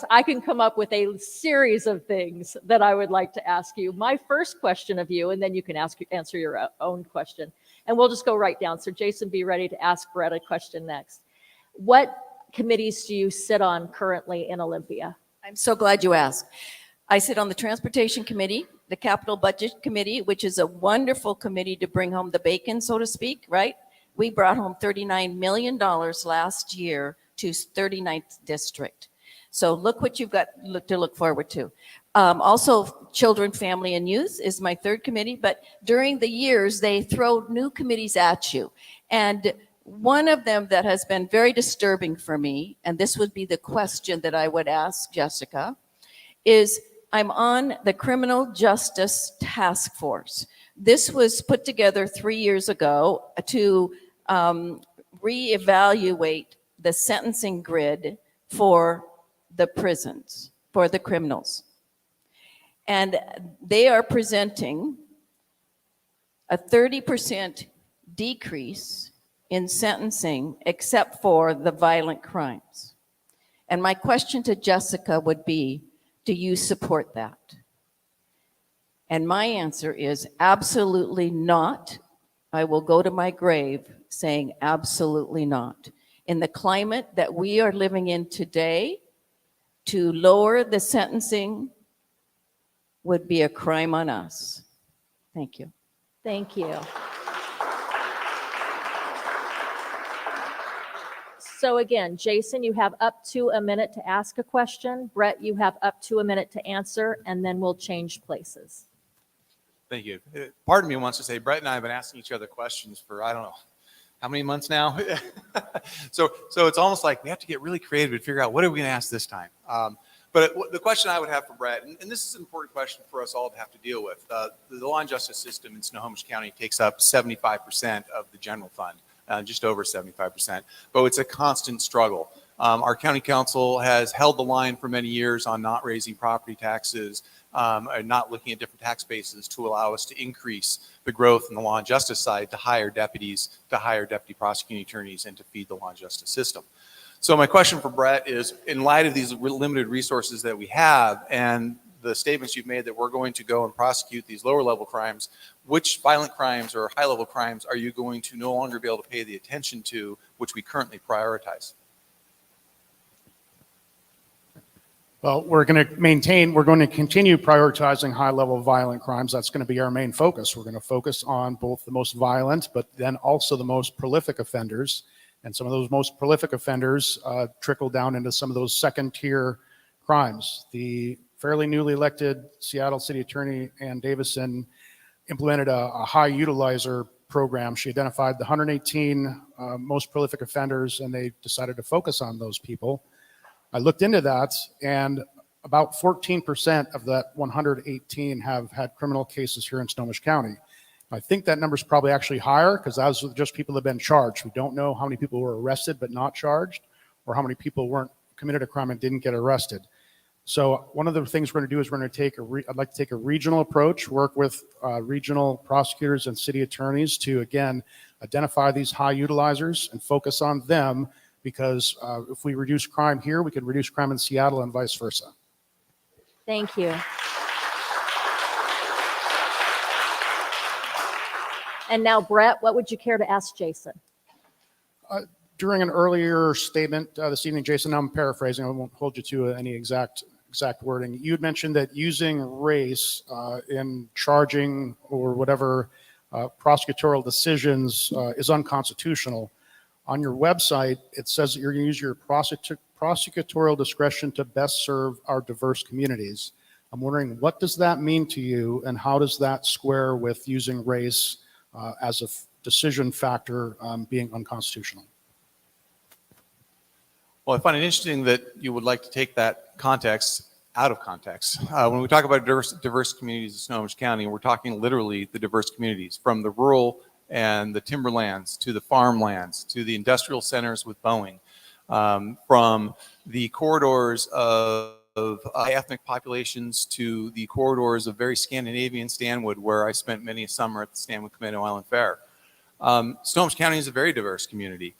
I can come up with a series of things that I would like to ask you. My first question of you, and then you can answer your own question. And we'll just go right down. So Jason, be ready to ask Brett a question next. What committees do you sit on currently in Olympia? I'm so glad you asked. I sit on the Transportation Committee, the Capital Budget Committee, which is a wonderful committee to bring home the bacon, so to speak, right? We brought home $39 million last year to 39th District. So look what you've got to look forward to. Also, Children, Family, and Youth is my third committee, but during the years, they throw new committees at you. And one of them that has been very disturbing for me, and this would be the question that I would ask Jessica, is I'm on the Criminal Justice Task Force. This was put together 3 years ago to reevaluate the sentencing grid for the prisons, for the criminals. And they are presenting a 30% decrease in sentencing except for the violent crimes. And my question to Jessica would be, do you support that? And my answer is absolutely not. I will go to my grave saying absolutely not. In the climate that we are living in today, to lower the sentencing would be a crime on us. Thank you. Thank you. So again, Jason, you have up to a minute to ask a question. Brett, you have up to a minute to answer, and then we'll change places. Thank you. Pardon me wants to say, Brett and I have been asking each other questions for, I don't know, how many months now? So it's almost like we have to get really creative to figure out what are we going to ask this time. But the question I would have for Brett, and this is an important question for us all to have to deal with. The law and justice system in Snohomish County takes up 75% of the general fund, just over 75%. But it's a constant struggle. Our county council has held the line for many years on not raising property taxes, and not looking at different tax bases to allow us to increase the growth in the law and justice side, to hire deputies, to hire deputy prosecuting attorneys, and to feed the law and justice system. So my question for Brett is, in light of these limited resources that we have and the statements you've made that we're going to go and prosecute these lower level crimes, which violent crimes or high level crimes are you going to no longer be able to pay the attention to, which we currently prioritize? Well, we're going to continue prioritizing high-level violent crimes. That's going to be our main focus. We're going to focus on both the most violent, but then also the most prolific offenders. And some of those most prolific offenders trickle down into some of those second-tier crimes. The fairly newly elected Seattle City Attorney Ann Davison implemented a high utilizer program. She identified the 118 most prolific offenders, and they decided to focus on those people. I looked into that, and about 14% of that 118 have had criminal cases here in Snohomish County. I think that number is probably actually higher because those are just people that have been charged. We don't know how many people were arrested but not charged, or how many people weren't committed a crime and didn't get arrested. So one of the things we're going to do is we're going to take I'd like to take a regional approach, work with regional prosecutors and city attorneys to, again, identify these high utilizers and focus on them, because if we reduce crime here, we can reduce crime in Seattle and vice versa. Thank you. And now, Brett, what would you care to ask Jason? During an earlier statement this evening, Jason, I'm paraphrasing, I won't hold you to any exact wording. You had mentioned that using race in charging or whatever prosecutorial decisions is unconstitutional. On your website, it says that you're going to use your prosecutorial discretion to best serve our diverse communities. I'm wondering, what does that mean to you, and how does that square with using race as a decision factor being unconstitutional? Well, I find it interesting that you would like to take that context out of context. When we talk about diverse communities in Snohomish County, we're talking literally the diverse communities, from the rural and the timberlands to the farmlands to the industrial centers with Boeing, from the corridors of high ethnic populations to the corridors of very Scandinavian Stanwood, where I spent many a summer at the Stanwood Commando Island Fair. Snohomish County is a very diverse community.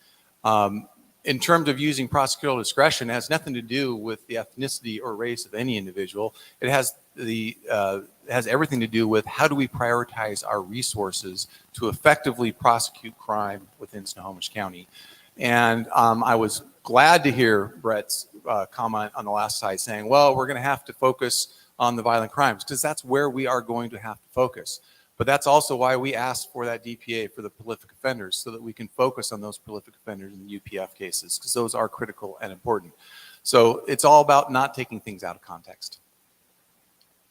In terms of using prosecutorial discretion, it has nothing to do with the ethnicity or race of any individual. It has everything to do with how do we prioritize our resources to effectively prosecute crime within Snohomish County. And I was glad to hear Brett's comment on the last slide saying, well, we're going to have to focus on the violent crimes, because that's where we are going to have to focus. But that's also why we asked for that DPA for the prolific offenders, so that we can focus on those prolific offenders in the UPF cases, because those are critical and important. So it's all about not taking things out of context.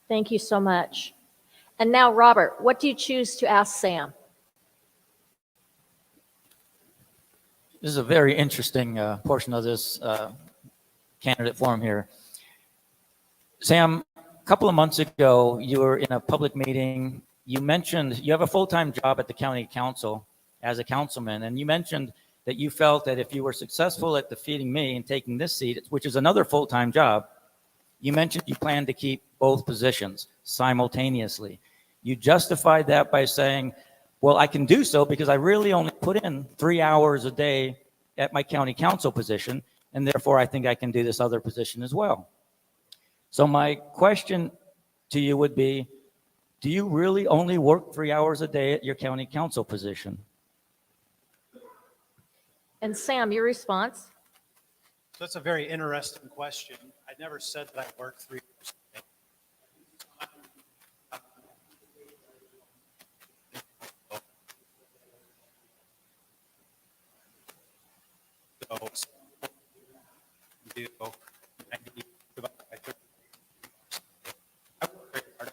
Thank you so much. And now, Robert, what do you choose to ask Sam? This is a very interesting portion of this candidate forum here. Sam, a couple of months ago, you were in a public meeting. You mentioned you have a full-time job at the county council as a councilman, and you mentioned that you felt that if you were successful at defeating me and taking this seat, which is another full-time job, You mentioned you plan to keep both positions simultaneously. You justified that by saying, well, I can do so because I really only put in 3 hours a day at my county council position, and therefore I think I can do this other position as well. So my question to you would be, do you really only work 3 hours a day at your county council position? And Sam, your response? So that's a very interesting question. I never said that I work 3 hours a day. So, do 90 divided by 30. I work very hard.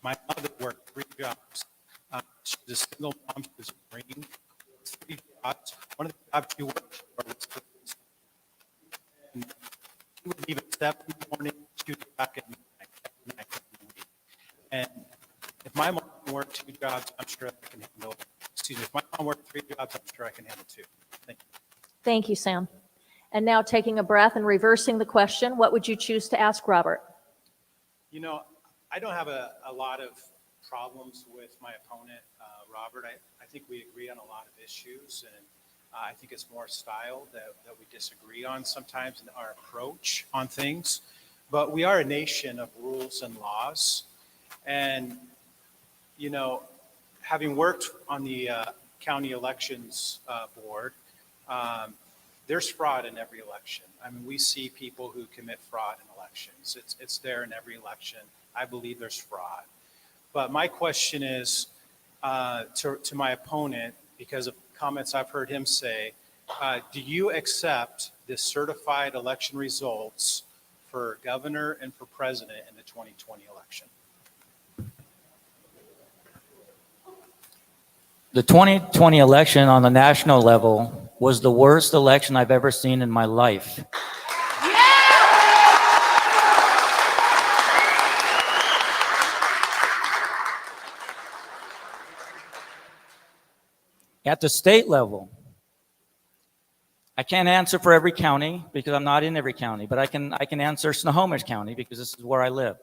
My mother worked 3 jobs. She's a single mom. She was a Marine. 3 jobs. One of the jobs she worked for was police. And she would leave at 7 in the morning. She would be back at night every week. And if my mom worked 2 jobs, I'm sure I can handle it. Excuse me. If my mom worked 3 jobs, I'm sure I can handle 2. Thank you. Thank you, Sam. And now taking a breath and reversing the question, what would you choose to ask Robert? You know, I don't have a lot of problems with my opponent, Robert. I think we agree on a lot of issues, and I think it's more style that we disagree on sometimes in our approach on things. But we are a nation of rules and laws. And, you know, having worked on the county elections board, there's fraud in every election. I mean, we see people who commit fraud in elections. It's there in every election. I believe there's fraud. But my question is to my opponent, because of comments I've heard him say, do you accept the certified election results for governor and for president in the 2020 election? The 2020 election on the national level was the worst election I've ever seen in my life. At the state level, I can't answer for every county because I'm not in every county, but I can answer Snohomish County because this is where I live.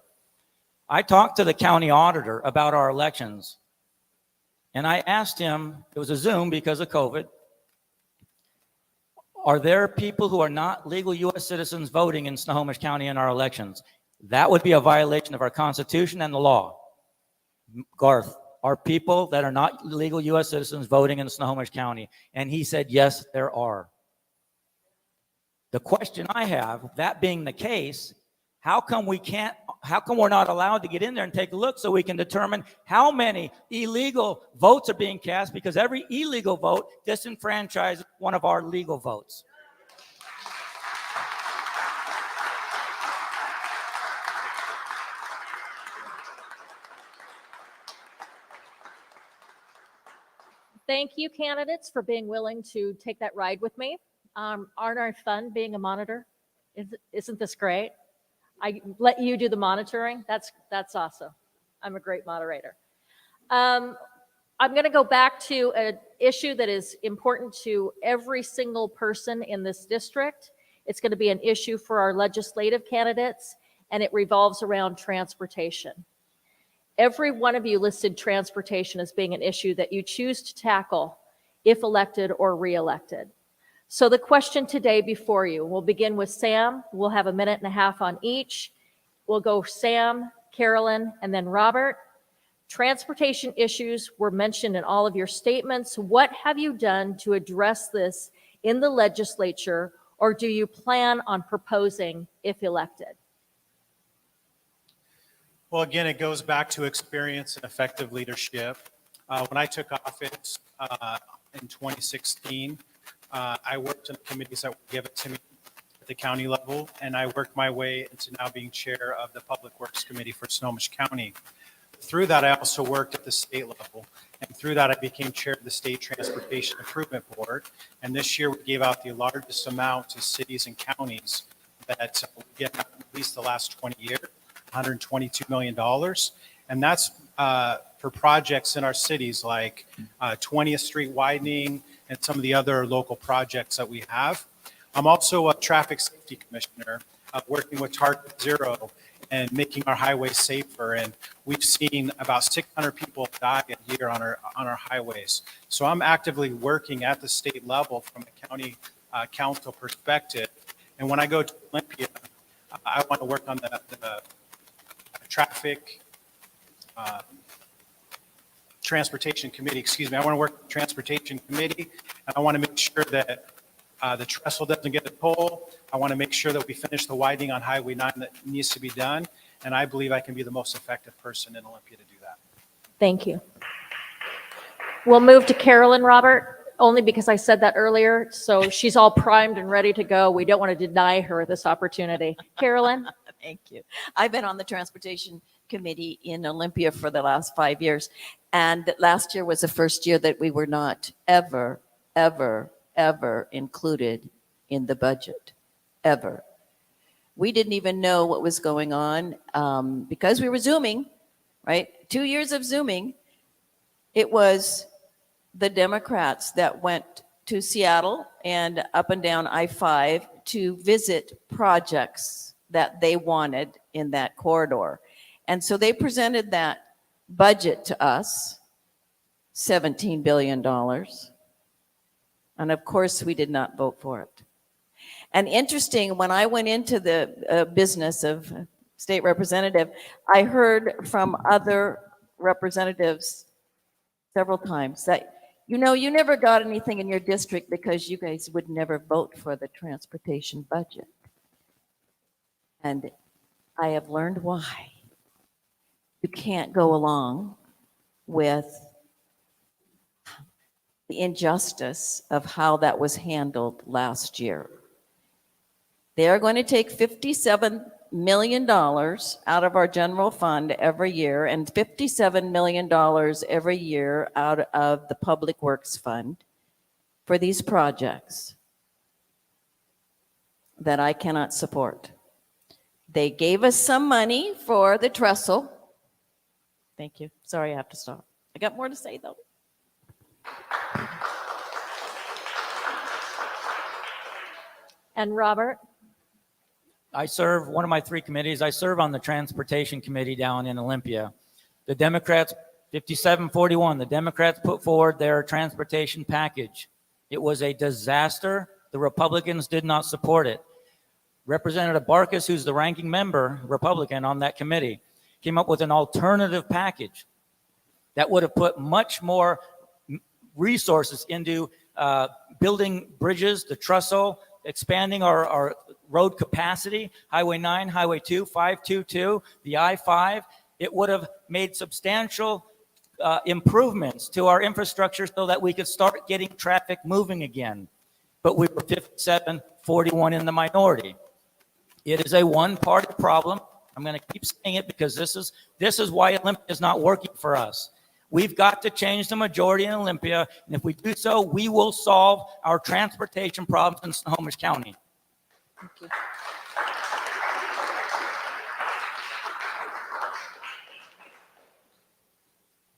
I talked to the county auditor about our elections, and I asked him, it was a Zoom because of COVID, are there people who are not legal U.S. citizens voting in Snohomish County in our elections? That would be a violation of our Constitution and the law. Garth, are people that are not legal U.S. citizens voting in Snohomish County? And he said, yes, there are. The question I have, that being the case, how come we're not allowed to get in there and take a look so we can determine how many illegal votes are being cast, because every illegal vote disenfranchises one of our legal votes. Thank you, candidates, for being willing to take that ride with me. Aren't I fun being a monitor? Isn't this great? I let you do the monitoring. That's awesome. I'm a great moderator. I'm going to go back to an issue that is important to every single person in this district. It's going to be an issue for our legislative candidates, and it revolves around transportation. Every one of you listed transportation as being an issue that you choose to tackle if elected or re-elected. So the question today before you, we'll begin with Sam. We'll have a minute and a half on each. We'll go Sam, Carolyn, and then Robert. Transportation issues were mentioned in all of your statements. What have you done to address this in the legislature, or do you plan on proposing if elected? Well, again, it goes back to experience and effective leadership. When I took office in 2016, I worked in the committees that were given to me at the county level, and I worked my way into now being chair of the Public Works Committee for Snohomish County. Through that, I also worked at the state level, and through that, I became chair of the State Transportation Improvement Board. And this year, we gave out the largest amount to cities and counties in that we get at least the last 20 years, $122 million. And that's for projects in our cities like 20th Street widening and some of the other local projects that we have. I'm also a traffic safety commissioner, working with Target Zero and making our highways safer. And we've seen about 600 people die a year on our highways. So I'm actively working at the state level from a county council perspective. And when I go to Olympia, I want to work on the traffic transportation committee, excuse me. I want to work with the transportation committee, and I want to make sure that the trestle doesn't get a toll. I want to make sure that we finish the widening on Highway 9 that needs to be done. And I believe I can be the most effective person in Olympia to do that. Thank you. We'll move to Carolyn, Robert, only because I said that earlier. So she's all primed and ready to go. We don't want to deny her this opportunity. Carolyn? Thank you. I've been on the Transportation Committee in Olympia for the last 5 years. And last year was the first year that we were not ever included in the budget, ever. We didn't even know what was going on because we were Zooming, right? 2 years of Zooming. It was the Democrats that went to Seattle and up and down I-5 to visit projects that they wanted in that corridor. And so they presented that budget to us, $17 billion. And of course, we did not vote for it. And interesting, when I went into the business of state representative, I heard from other representatives several times that, you know, you never got anything in your district because you guys would never vote for the transportation budget. And I have learned why. You can't go along with the injustice of how that was handled last year. They are going to take $57 million out of our general fund every year and $57 million every year out of the Public Works Fund for these projects that I cannot support. They gave us some money for the trestle. Thank you. Sorry, I have to stop. I got more to say, though. And Robert? I serve one of my three committees. I serve on the Transportation Committee down in Olympia. The Democrats, 57-41, the Democrats put forward their transportation package. It was a disaster. The Republicans did not support it. Representative Barkas, who's the ranking member, Republican, on that committee, came up with an alternative package that would have put much more resources into building bridges, the trestle, expanding our road capacity, Highway 9, Highway 2, 522, the I-5. It would have made substantial improvements to our infrastructure so that we could start getting traffic moving again. But we were 57-41 in the minority. It is a one-party problem. I'm going to keep saying it because this is why Olympia is not working for us. We've got to change the majority in Olympia, and if we do so, we will solve our transportation problems in Snohomish County. Thank you.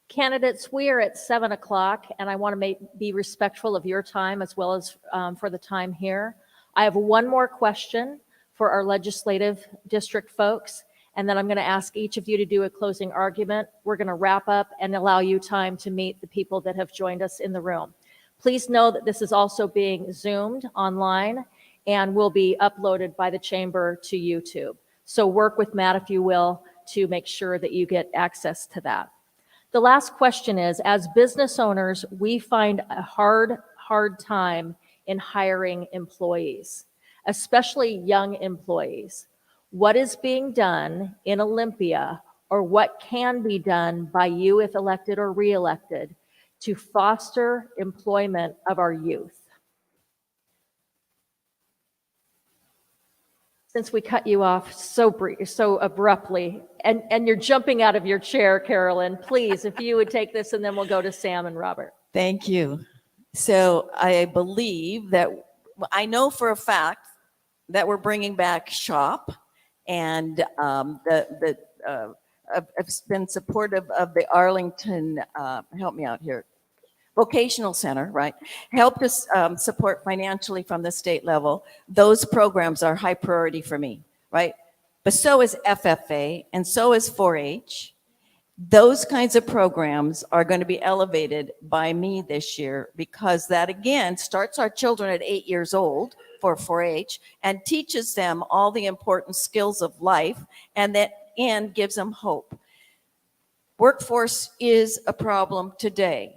Candidates, we are at 7 o'clock, and I want to be respectful of your time as well as for the time here. I have one more question for our legislative district folks, and then I'm going to ask each of you to do a closing argument. We're going to wrap up and allow you time to meet the people that have joined us in the room. Please know that this is also being Zoomed online and will be uploaded by the chamber to YouTube. So work with Matt, if you will, to make sure that you get access to that. The last question is, as business owners, we find a hard time in hiring employees, especially young employees. What is being done in Olympia, or what can be done by you if elected or re-elected, to foster employment of our youth? Since we cut you off so abruptly, and you're jumping out of your chair, Carolyn, please, if you would take this, and then we'll go to Sam and Robert. Thank you. So I believe that, I know for a fact that we're bringing back shop, and I've been supportive of the Arlington, help me out here, Vocational Center, right? Helped us support financially from the state level. Those programs are high priority for me, right? But so is FFA, and so is 4-H. Those kinds of programs are going to be elevated by me this year, because that, again, starts our children at 8 years old for 4-H and teaches them all the important skills of life, and gives them hope. Workforce is a problem today.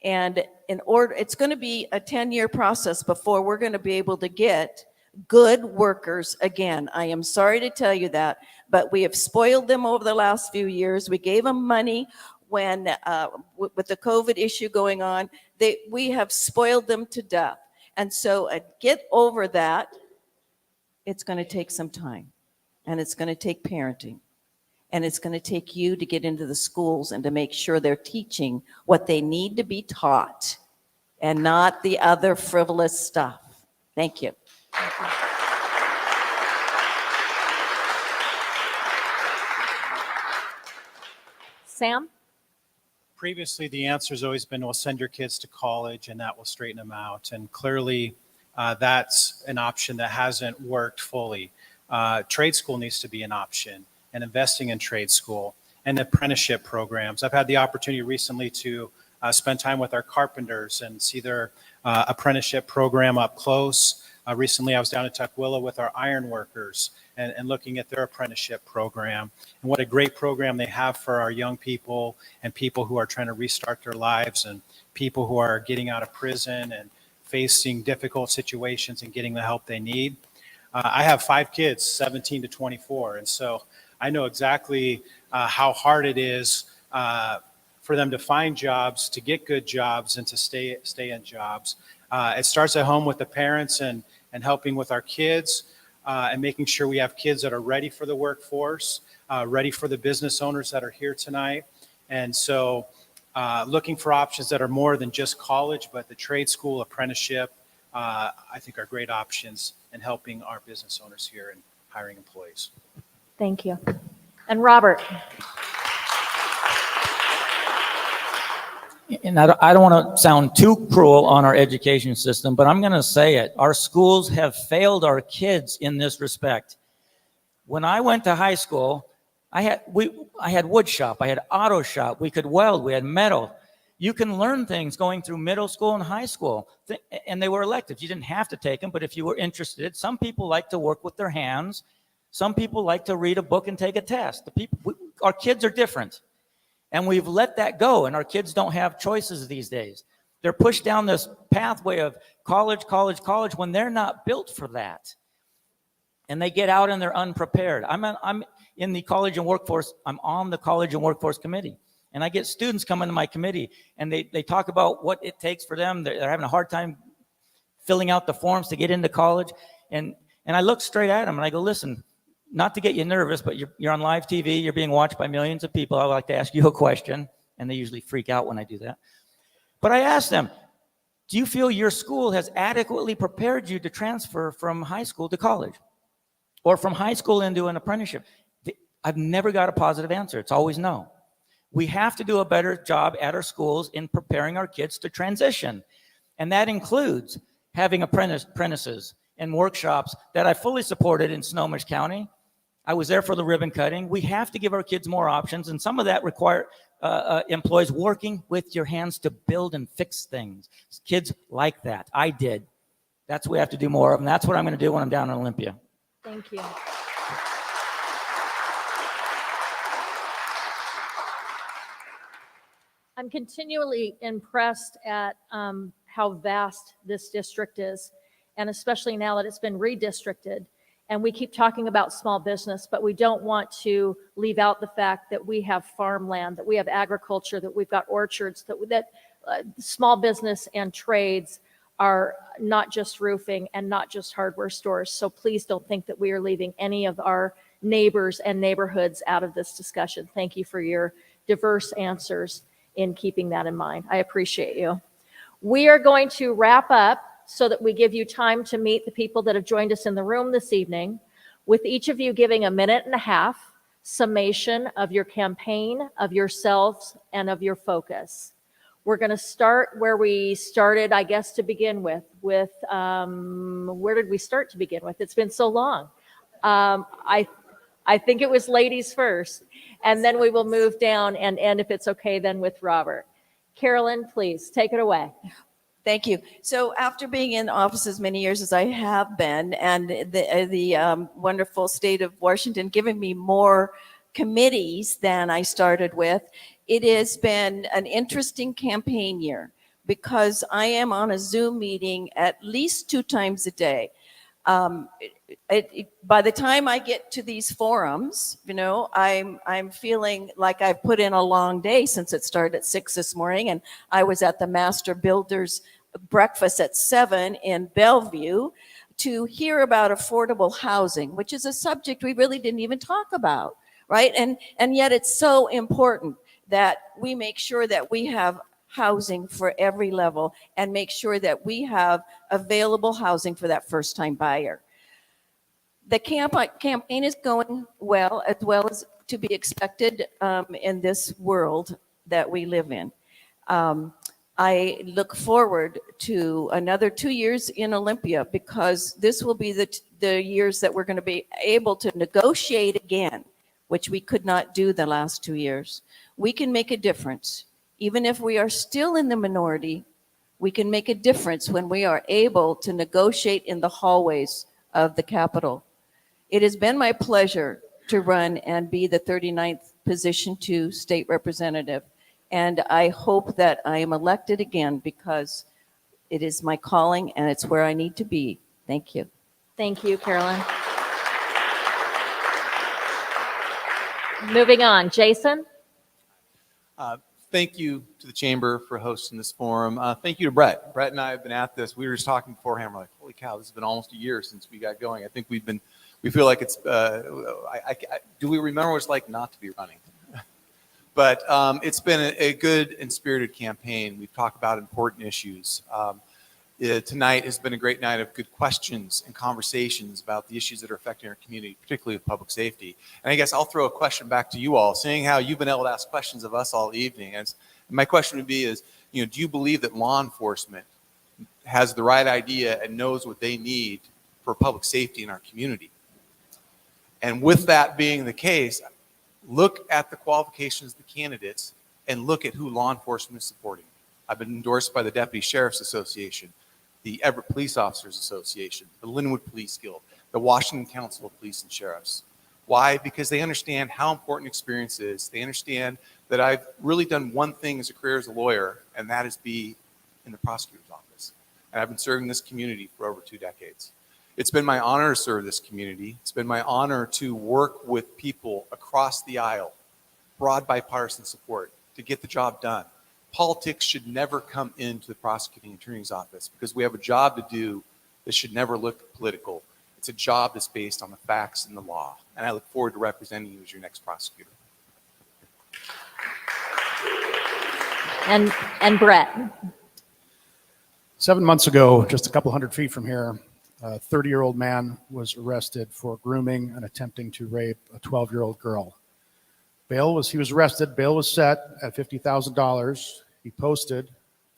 And it's going to be a 10-year process before we're going to be able to get good workers again. I am sorry to tell you that, but we have spoiled them over the last few years. We gave them money when, with the COVID issue going on, we have spoiled them to death. And so get over that. It's going to take some time, and it's going to take parenting. And it's going to take you to get into the schools and to make sure they're teaching what they need to be taught and not the other frivolous stuff. Thank you. Sam? Previously, the answer has always been, well, send your kids to college and that will straighten them out. And clearly, that's an option that hasn't worked fully. Trade school needs to be an option, and investing in trade school and apprenticeship programs. I've had the opportunity recently to spend time with our carpenters and see their apprenticeship program up close. Recently, I was down at Tukwila with our iron workers and looking at their apprenticeship program, and what a great program they have for our young people and people who are trying to restart their lives, and people who are getting out of prison and facing difficult situations and getting the help they need. I have 5 kids, 17 to 24, and so I know exactly how hard it is for them to find jobs, to get good jobs, and to stay in jobs. It starts at home with the parents and helping with our kids, and making sure we have kids that are ready for the workforce, ready for the business owners that are here tonight. And so looking for options that are more than just college, but the trade school, apprenticeship, I think are great options in helping our business owners here and hiring employees. Thank you. And Robert? And I don't want to sound too cruel on our education system, but I'm going to say it. Our schools have failed our kids in this respect. When I went to high school, I had wood shop, I had auto shop, we could weld, we had metal. You can learn things going through middle school and high school, and they were electives. You didn't have to take them, but if you were interested, some people like to work with their hands. Some people like to read a book and take a test. Our kids are different. And we've let that go, and our kids don't have choices these days. They're pushed down this pathway of college, college, college when they're not built for that. And they get out and they're unprepared. I'm in the college and workforce, I'm on the college and workforce committee. And I get students come into my committee, and they talk about what it takes for them. They're having a hard time filling out the forms to get into college. And I look straight at them and I go, listen, not to get you nervous, but you're on live TV, you're being watched by millions of people. I would like to ask you a question, and they usually freak out when I do that. But I ask them, do you feel your school has adequately prepared you to transfer from high school to college, or from high school into an apprenticeship? I've never got a positive answer. It's always no. We have to do a better job at our schools in preparing our kids to transition. And that includes having apprentices and workshops that I fully supported in Snohomish County. I was there for the ribbon cutting. We have to give our kids more options, and some of that require employees working with your hands to build and fix things. Kids like that. I did. That's what we have to do more of, and that's what I'm going to do when I'm down in Olympia. Thank you. I'm continually impressed at how vast this district is, and especially now that it's been redistricted. And we keep talking about small business, but we don't want to leave out the fact that we have farmland, that we have agriculture, that we've got orchards, that small business and trades are not just roofing and not just hardware stores. So please don't think that we are leaving any of our neighbors and neighborhoods out of this discussion. Thank you for your diverse answers in keeping that in mind. I appreciate you. We are going to wrap up. so that we give you time to meet the people that have joined us in the room this evening, with each of you giving a minute and a half summation of your campaign, of yourselves, and of your focus. We're going to start where we started, I guess, to begin with where did we start to begin with? It's been so long. I think it was ladies first, and then we will move down and end, if it's okay, then with Robert. Carolyn, please take it away. Thank you. So after being in office as many years as I have been, and the wonderful state of Washington giving me more committees than I started with, it has been an interesting campaign year because I am on a Zoom meeting at least 2 times a day. By the time I get to these forums, I'm feeling like I've put in a long day since it started at 6 this morning, and I was at the Master Builders breakfast at 7 in Bellevue to hear about affordable housing, which is a subject we really didn't even talk about, right? And yet it's so important that we make sure that we have housing for every level and make sure that we have available housing for that first-time buyer. The campaign is going well as to be expected in this world that we live in. I look forward to another 2 years in Olympia because this will be the years that we're going to be able to negotiate again, which we could not do the last 2 years. We can make a difference. Even if we are still in the minority, we can make a difference when we are able to negotiate in the hallways of the Capitol. It has been my pleasure to run and be the 39th position 2 state representative. And I hope that I am elected again because it is my calling and it's where I need to be. Thank you. Thank you, Carolyn. Moving on, Jason. Thank you to the chamber for hosting this forum. Thank you to Brett. Brett and I have been at this. We were just talking beforehand. We're like, holy cow, this has been almost a year since we got going. I think we feel like it's, do we remember what it's like not to be running? But it's been a good and spirited campaign. We've talked about important issues. Tonight has been a great night of good questions and conversations about the issues that are affecting our community, particularly with public safety. And I guess I'll throw a question back to you all, seeing how you've been able to ask questions of us all evening. And my question would be is, do you believe that law enforcement has the right idea and knows what they need for public safety in our community? And with that being the case, look at the qualifications of the candidates and look at who law enforcement is supporting. I've been endorsed by the Deputy Sheriff's Association, the Everett Police Officers Association, the Linwood Police Guild, the Washington Council of Police and Sheriffs. Why? Because they understand how important experience is. They understand that I've really done one thing as a career as a lawyer, and that is be in the prosecutor's office. And I've been serving this community for over 2 decades. It's been my honor to serve this community. It's been my honor to work with people across the aisle, broad bipartisan support, to get the job done. Politics should never come into the prosecuting attorney's office because we have a job to do that should never look political. It's a job that's based on the facts and the law. And I look forward to representing you as your next prosecutor. And Brett. 7 months ago, just a couple hundred feet from here, a 30-year-old man was arrested for grooming and attempting to rape a 12-year-old girl. He was arrested, bail was set at $50,000. He posted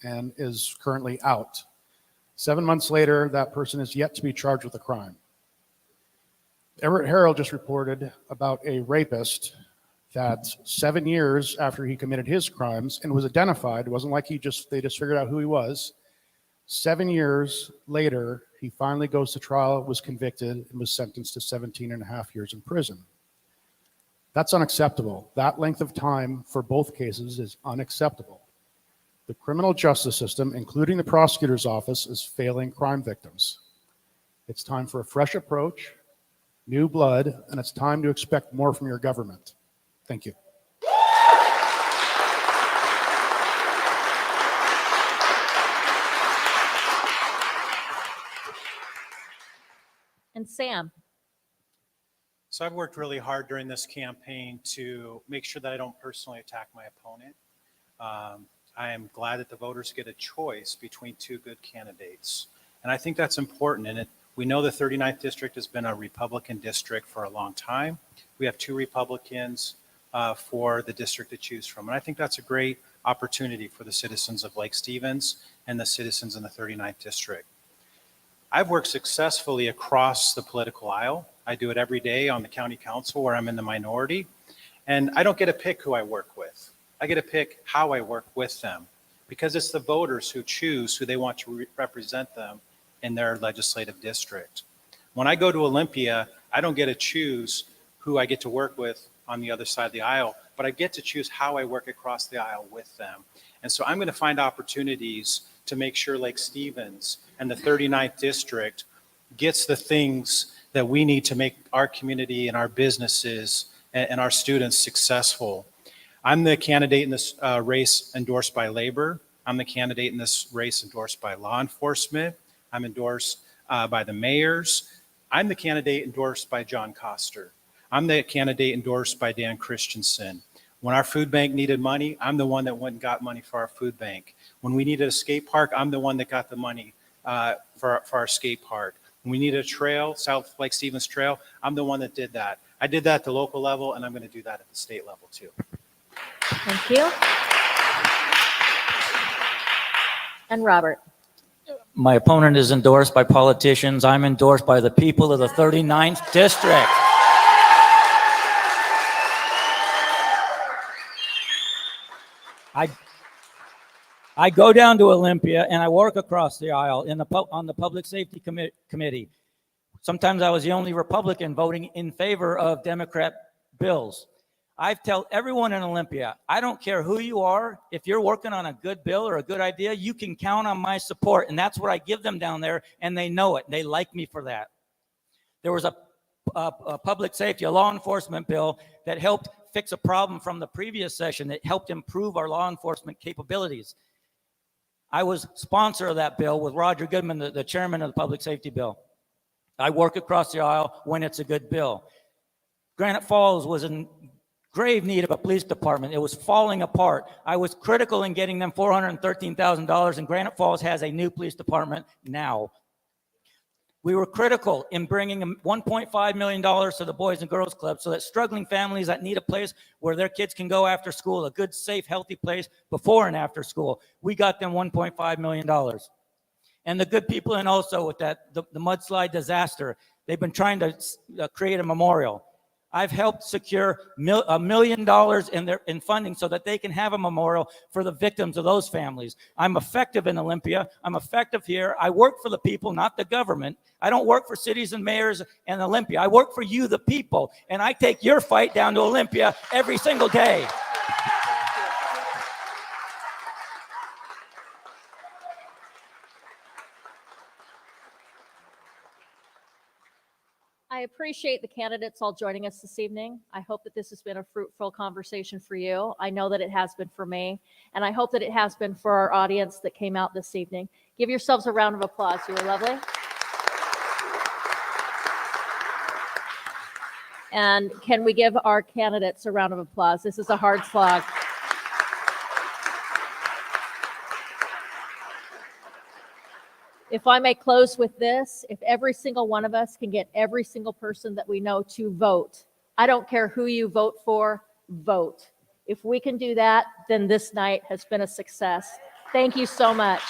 and is currently out. 7 months later, that person is yet to be charged with a crime. Everett Herald just reported about a rapist that 7 years after he committed his crimes and was identified, it wasn't like they just figured out who he was. 7 years later, he finally goes to trial, was convicted, and was sentenced to 17 and a half years in prison. That's unacceptable. That length of time for both cases is unacceptable. The criminal justice system, including the prosecutor's office, is failing crime victims. It's time for a fresh approach, new blood, and it's time to expect more from your government. Thank you. And Sam. So I've worked really hard during this campaign to make sure that I don't personally attack my opponent. I am glad that the voters get a choice between 2 good candidates. And I think that's important. And we know the 39th district has been a Republican district for a long time. We have 2 Republicans for the district to choose from. And I think that's a great opportunity for the citizens of Lake Stevens and the citizens in the 39th district. I've worked successfully across the political aisle. I do it every day on the county council where I'm in the minority. And I don't get to pick who I work with. I get to pick how I work with them, because it's the voters who choose who they want to represent them in their legislative district. When I go to Olympia, I don't get to choose who I get to work with on the other side of the aisle, but I get to choose how I work across the aisle with them. And so I'm going to find opportunities to make sure Lake Stevens and the 39th district gets the things that we need to make our community and our businesses and our students successful. I'm the candidate in this race endorsed by labor. I'm the candidate in this race endorsed by law enforcement. I'm endorsed by the mayors. I'm the candidate endorsed by John Koster. I'm the candidate endorsed by Dan Christensen. When our food bank needed money, I'm the one that went and got money for our food bank. When we needed a skate park, I'm the one that got the money for our skate park. When we needed a trail, South Lake Stevens Trail, I'm the one that did that. I did that at the local level, and I'm going to do that at the state level too. Thank you. And Robert. My opponent is endorsed by politicians. I'm endorsed by the people of the 39th district. I go down to Olympia and I work across the aisle on the Public Safety Committee. Sometimes I was the only Republican voting in favor of Democrat bills. I tell everyone in Olympia, I don't care who you are, if you're working on a good bill or a good idea, you can count on my support. And that's what I give them down there, and they know it. They like me for that. There was a public safety, a law enforcement bill that helped fix a problem from the previous session that helped improve our law enforcement capabilities. I was sponsor of that bill with Roger Goodman, the chairman of the public safety bill. I work across the aisle when it's a good bill. Granite Falls was in grave need of a police department. It was falling apart. I was critical in getting them $413,000, and Granite Falls has a new police department now. We were critical in bringing $1.5 million to the Boys and Girls Club so that struggling families that need a place where their kids can go after school, a good, safe, healthy place before and after school, we got them $1.5 million. And the good people in also with that, the mudslide disaster, they've been trying to create a memorial. I've helped secure $1 million in funding so that they can have a memorial for the victims of those families. I'm effective in Olympia. I'm effective here. I work for the people, not the government. I don't work for cities and mayors and Olympia. I work for you, the people, and I take your fight down to Olympia every single day. I appreciate the candidates all joining us this evening. I hope that this has been a fruitful conversation for you. I know that it has been for me, and I hope that it has been for our audience that came out this evening. Give yourselves a round of applause. You were lovely. And can we give our candidates a round of applause? This is a hard slog. If I may close with this, if every single one of us can get every single person that we know to vote, I don't care who you vote for, vote. If we can do that, then this night has been a success. Thank you so much.